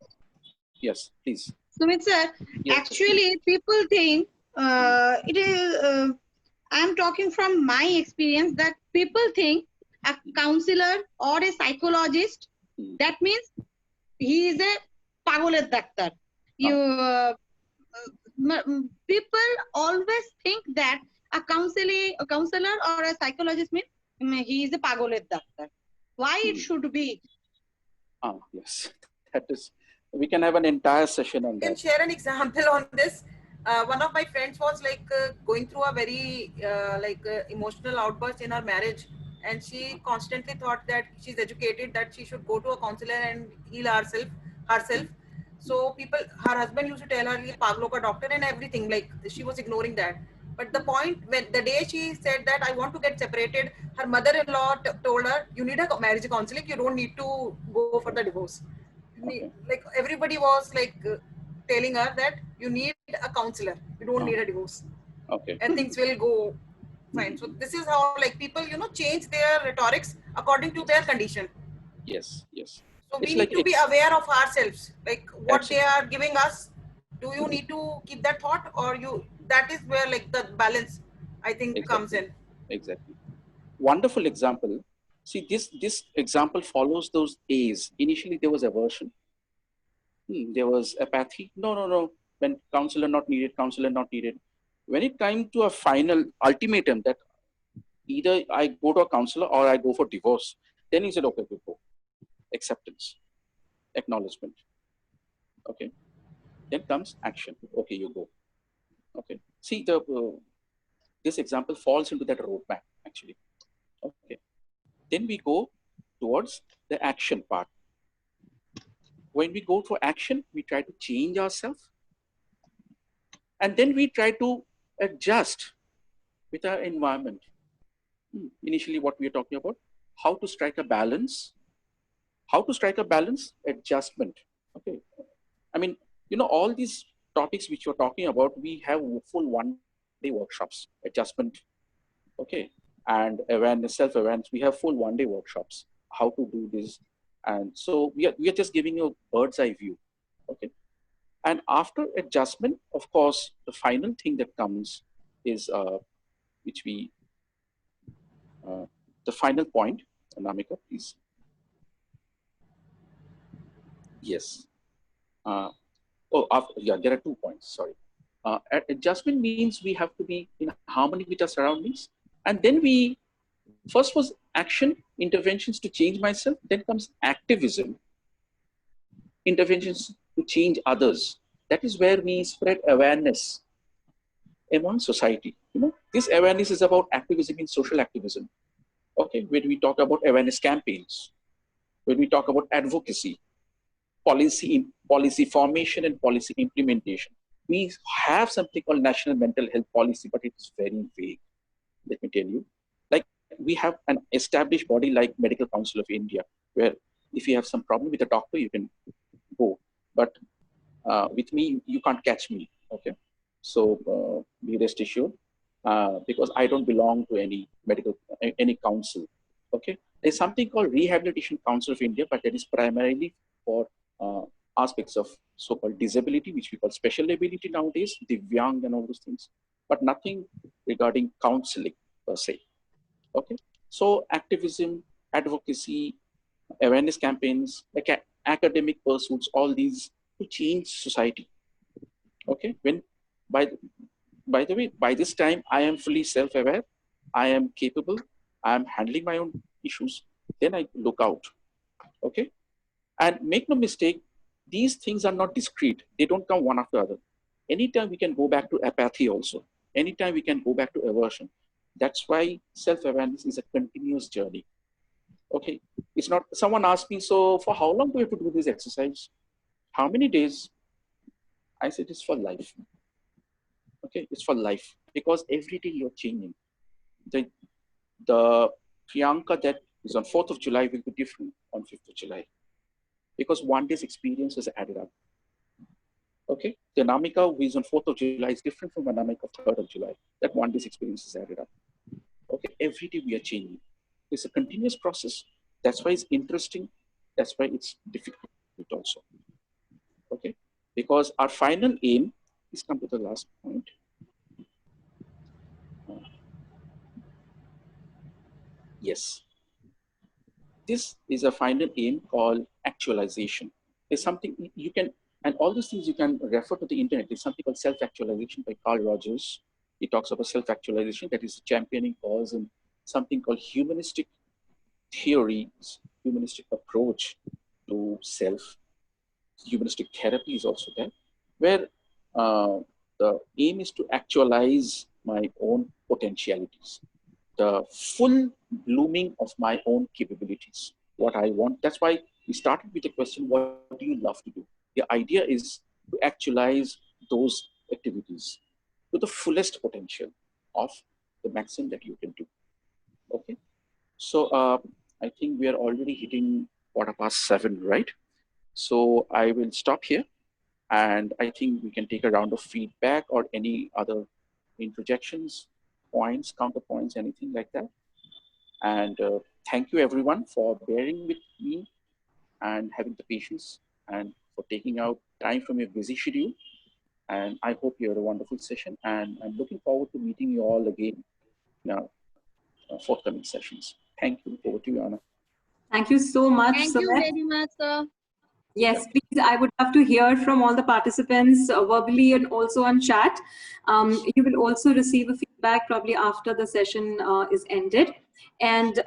Yes, please. Sumit sir, Yes, please. actually people think it is, I'm talking from my experience that people think a counselor or a psychologist, that means he is a pagolet doctor. You people always think that a counselor or a psychologist means he is a pagolet doctor. Why it should be? Yes, that is, we can have an entire session on I can that. share an example on this. One of my friends was like going through a very emotional outburst in her marriage, and she constantly thought that she's educated, that she should go to a counselor and heal herself. So people, her husband used to tell her, "Ye paglo ka doctor," and everything. Like she was ignoring that. But the point, when the day she said that I want to get separated, her mother-in-law told her, "You need a marriage counseling. You don't need to go for the divorce." Okay. Like everybody was like telling her that you need a counselor, you don't need a divorce, Okay. and things will go fine. So this is how like people change their rhetorics according to their condition. Yes, yes. So we It's need like to be it's aware of ourselves, like what they absolutely are giving us. Do you need to keep that thought, or you, that is where like the balance I think comes exactly, in. exactly. Wonderful example. See, this example follows those A's. Initially, there was aversion. There was apathy. No, no, no. When counselor not needed, counselor not needed. When it came to a final ultimatum that either I go to a counselor or I go for divorce, then he said, okay, we go. Acceptance, acknowledgement. Okay. Then comes action. Okay, you go. Okay. See, this example falls into that roadmap actually. Okay. Then we go towards the action part. When we go for action, we try to change ourselves, and then we try to adjust with our environment. Initially, what we are talking about, how to strike a balance, adjustment. Okay. I mean, all these topics which you're talking about, we have full 1-day workshops, adjustment, okay, and awareness, self-awareness. We have full 1-day workshops, how to do this. And so we are just giving you a bird's eye view. Okay. And after adjustment, of course, the final thing that comes is which we the final point. Namika, please. Yes. Yeah, there are 2 points. Sorry. Adjustment means we have to be in harmony with our surroundings, and then we first was action interventions to change myself. Then comes activism, interventions to change others. That is where we spread awareness among society. This awareness is about activism in social activism. Okay, when we talk about awareness campaigns, when we talk about advocacy, policy formation and policy implementation. We have something called National Mental Health Policy, but it's very vague. Let me tell you. Like we have an established body like Medical Council of India, where if you have some problem with a doctor, you can go. But with me, you can't catch me. Okay, so be rest assured, because I don't belong to any council. Okay, there's something called Rehabilitation Council of India, but that is primarily for aspects of so-called disability, which we call special ability nowadays, Divyang and all those things, but nothing regarding counseling per se. Okay, so activism, advocacy, awareness campaigns, academic pursuits, all these to change society. Okay, when by by the way, by this time I am fully self-aware, I am capable, I am handling my own issues, then I look out. Okay, and make no mistake, these things are not discrete, they don't come one after the other. Anytime we can go back to apathy also, anytime we can go back to aversion. That's why self-awareness is a continuous journey. Okay, it's not, someone asked me, so for how long do we have to do this exercise, how many days? I said it's for life. Okay, it's for life, because every day you're changing. The the Priyanka that is on 4th of July will be different on 5th of July, because one day's experience is added up. Okay, the Namika who is on 4th of July is different from the Namika of 3rd of July. That one day's experience is added up. Okay, every day we are changing. It's a continuous process. That's why it's interesting. That's why it's difficult also. Okay, because our final aim is, come to the last point. Yes, this is a final aim called actualization. There's something you can, and all these things you can refer to the internet. There's something called self-actualization by Carl Rogers. He talks about self-actualization, that is a championing cause, and something called humanistic theories, humanistic approach. to self. Humanistic therapy is also there, where the aim is to actualize my own potentialities, the full blooming of my own capabilities, what I want. That's why we started with the question, what do you love to do? The idea is to actualize those activities to the fullest potential of the maximum that you can do. Okay. So I think we are already hitting 7:15, right? So I will stop here. And I think we can take a round of feedback or any other interjections, points, counterpoints, anything like that. And thank you everyone for bearing with me and having the patience and for taking out time from your busy schedule. And I hope you had a wonderful session. And I'm looking forward to meeting you all again in our forthcoming sessions. Thank you. Over to you, Anna. Thank you so much, Thank you Sumit. very much, sir. Yes, please. I would love to hear from all the participants verbally and also on chat. You will also receive a feedback probably after the session is ended. And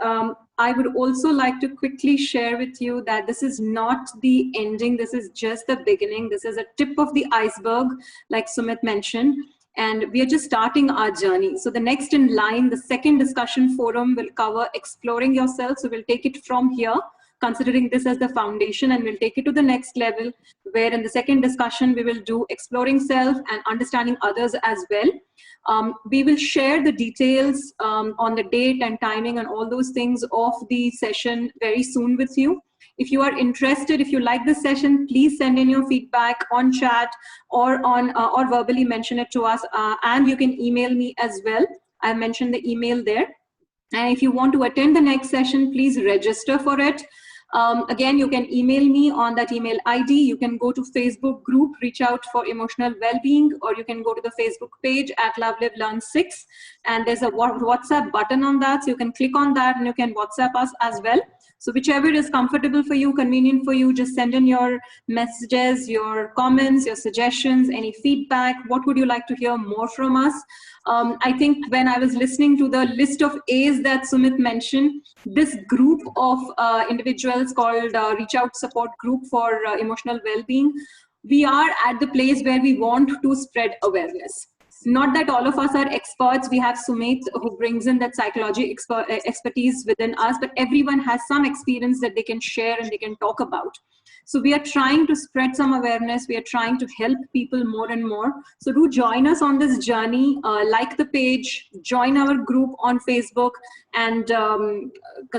I would also like to quickly share with you that this is not the ending. This is just the beginning. This is a tip of the iceberg, like Sumit mentioned. And we are just starting our journey. So the next in line, the second discussion forum will cover exploring yourself. So we'll take it from here, considering this as the foundation, and we'll take it to the next level, where in the second discussion, we will do exploring self and understanding others as well. We will share the details on the date and timing and all those things of the session very soon with you. If you are interested, if you like this session, please send in your feedback on chat or or verbally mention it to us, and you can email me as well. I mentioned the email there. And if you want to attend the next session, please register for it. Again, you can email me on that email ID. You can go to Facebook group, reach out for emotional well-being, or you can go to the Facebook page at Love Live Learn 6. And there's a WhatsApp button on that. So you can click on that and you can WhatsApp us as well. So whichever is comfortable for you, convenient for you, just send in your messages, your comments, your suggestions, any feedback. What would you like to hear more from us? I think when I was listening to the list of A's that Sumit mentioned, this group of individuals called Reach Out Support Group for Emotional Well-being, we are at the place where we want to spread awareness. Not that all of us are experts. We have Sumit who brings in that psychology expertise within us, but everyone has some experience that they can share and they can talk about. So we are trying to spread some awareness. We are trying to help people more and more. So do join us on this journey. Like the page, join our group on Facebook, and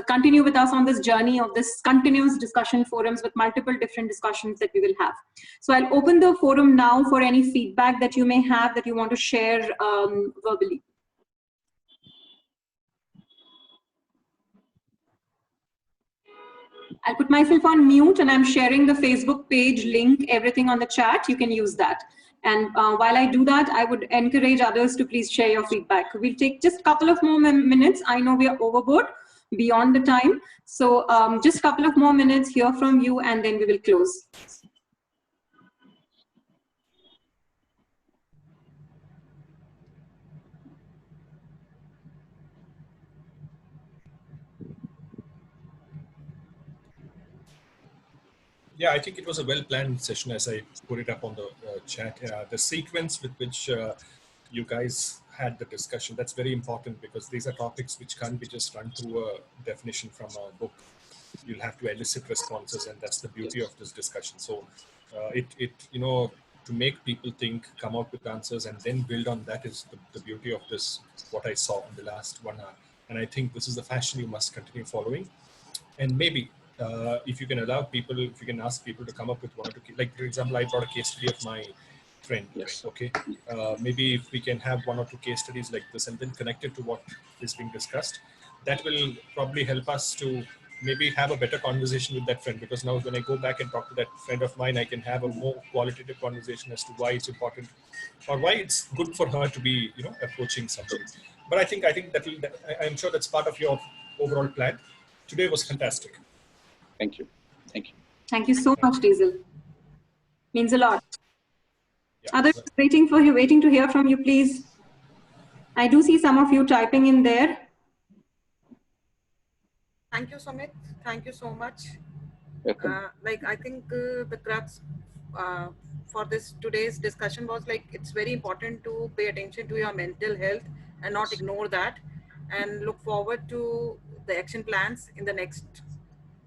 continue with us on this journey of this continuous discussion forums with multiple different discussions that we will have. So I'll open the forum now for any feedback that you may have that you want to share verbally. I'll put myself on mute and I'm sharing the Facebook page link, everything on the chat. You can use that. And while I do that, I would encourage others to please share your feedback. We'll take just a couple of more minutes. I know we are overboard beyond the time. So just a couple of more minutes, hear from you, and then we will close. Yeah, I think it was a well-planned session as I put it up on the chat. The sequence with which you guys had the discussion, that's very important because these are topics which can't be just run through a definition from a book. You'll have to elicit responses, and that's the beauty of this discussion. So to make people think, come out with answers, and then build on that is the beauty of this, what I saw in the last 1 hour. And I think this is the fashion you must continue following. And maybe if you can allow people, if you can ask people to come up with one or two, like for example, I brought a case study of my friend. Yes. Right? Okay. Maybe if we can have 1 or 2 case studies like this and then connect it to what is being discussed, that will probably help us to maybe have a better conversation with that friend. Because now when I go back and talk to that friend of mine, I can have a more qualitative conversation as to why it's important or why it's good for her to be, approaching somebody. But I think I'm sure that's part of your overall plan. Today was fantastic. Thank you. Thank you. Thank you so much, Diesel. Means a lot. Yeah. Others waiting to hear from you, please. I do see some of you typing in there. Thank you, Sumit. Thank you so much. Welcome. Like I think the crux uh, for this today's discussion was like it's very important to pay attention to your mental health and not ignore that, and look forward to the action plans in the next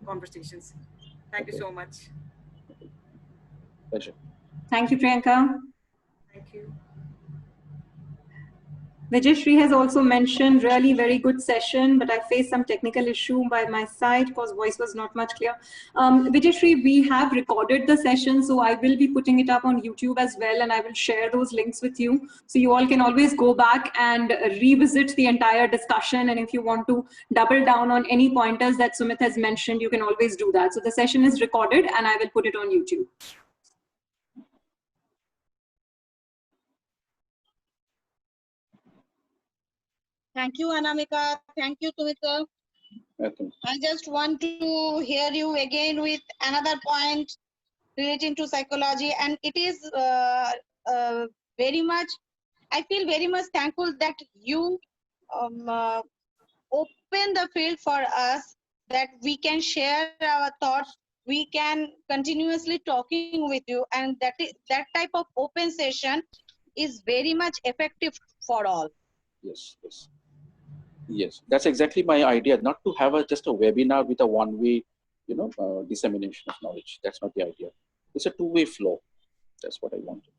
conversations. Thank you Okay. so much. Pleasure. Thank you, Priyanka. Thank you. Vijayshri has also mentioned really very good session, but I faced some technical issue by my side because voice was not much clear. Vijayshri, we have recorded the session, so I will be putting it up on YouTube as well, and I will share those links with you. So you all can always go back and revisit the entire discussion. And if you want to double down on any pointers that Sumit has mentioned, you can always do that. So the session is recorded and I will put it on YouTube. Thank you, Anamika. Thank you, Sumit. Welcome. I just want to hear you again with another point relating to psychology, and it is very much, I feel very much thankful that you open the field for us, that we can share our thoughts, we can continuously talking with you, and that type of open session is very much effective for all. Yes, yes. Yes, that's exactly my idea. Not to have just a webinar with a one-way, dissemination of knowledge. That's not the idea. It's a two-way flow. That's what I wanted.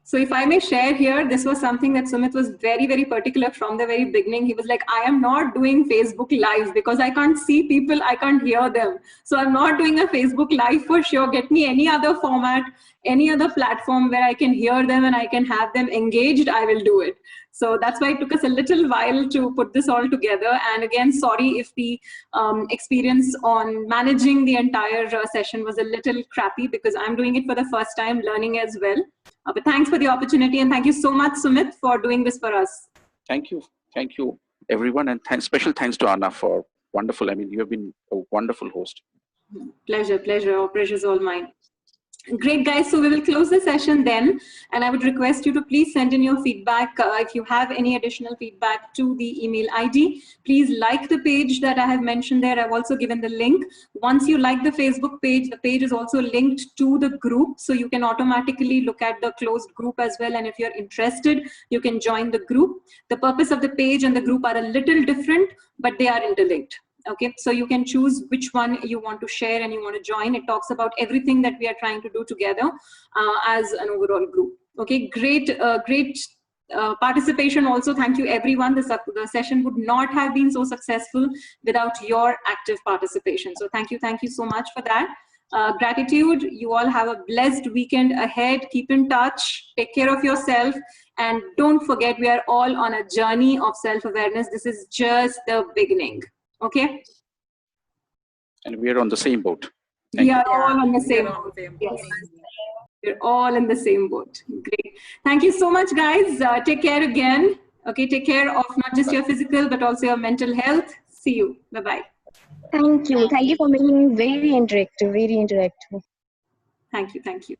So if I may share here, this was something that Sumit was very, very particular from the very beginning. He was like, I am not doing Facebook Live because I can't see people, I can't hear them. So I'm not doing a Facebook Live for sure. Get me any other format, any other platform where I can hear them and I can have them engaged, I will do it. So that's why it took us a little while to put this all together. And again, sorry if the experience on managing the entire session was a little crappy because I'm doing it for the first time, learning as well. But thanks for the opportunity, and thank you so much, Sumit, for doing this for us. Thank you, everyone, and special thanks to Anna for wonderful. I mean, you have been a wonderful host. Pleasure. Our pleasure is all mine. Great, guys. So we will close the session then. And I would request you to please send in your feedback. If you have any additional feedback to the email ID, please like the page that I have mentioned there. I've also given the link. Once you like the Facebook page, the page is also linked to the group. So you can automatically look at the closed group as well. And if you're interested, you can join the group. The purpose of the page and the group are a little different, but they are interlinked. Okay, so you can choose which one you want to share and you want to join. It talks about everything that we are trying to do together as an overall group. Okay, great participation also. Thank you everyone. The session would not have been so successful without your active participation. So thank you so much for that. Gratitude. You all have a blessed weekend ahead. Keep in touch, take care of yourself, and don't forget, we are all on a journey of self-awareness. This is just the beginning. Okay. And we are on the same boat. We are all on the same boat. Yes. We're all in the same boat. Great. Thank you so much, guys. Take care again. Okay. Take care of not just your physical, but also your mental health. See you. Bye-bye. Thank you. Thank you for making it very interactive. Very interactive. Thank you.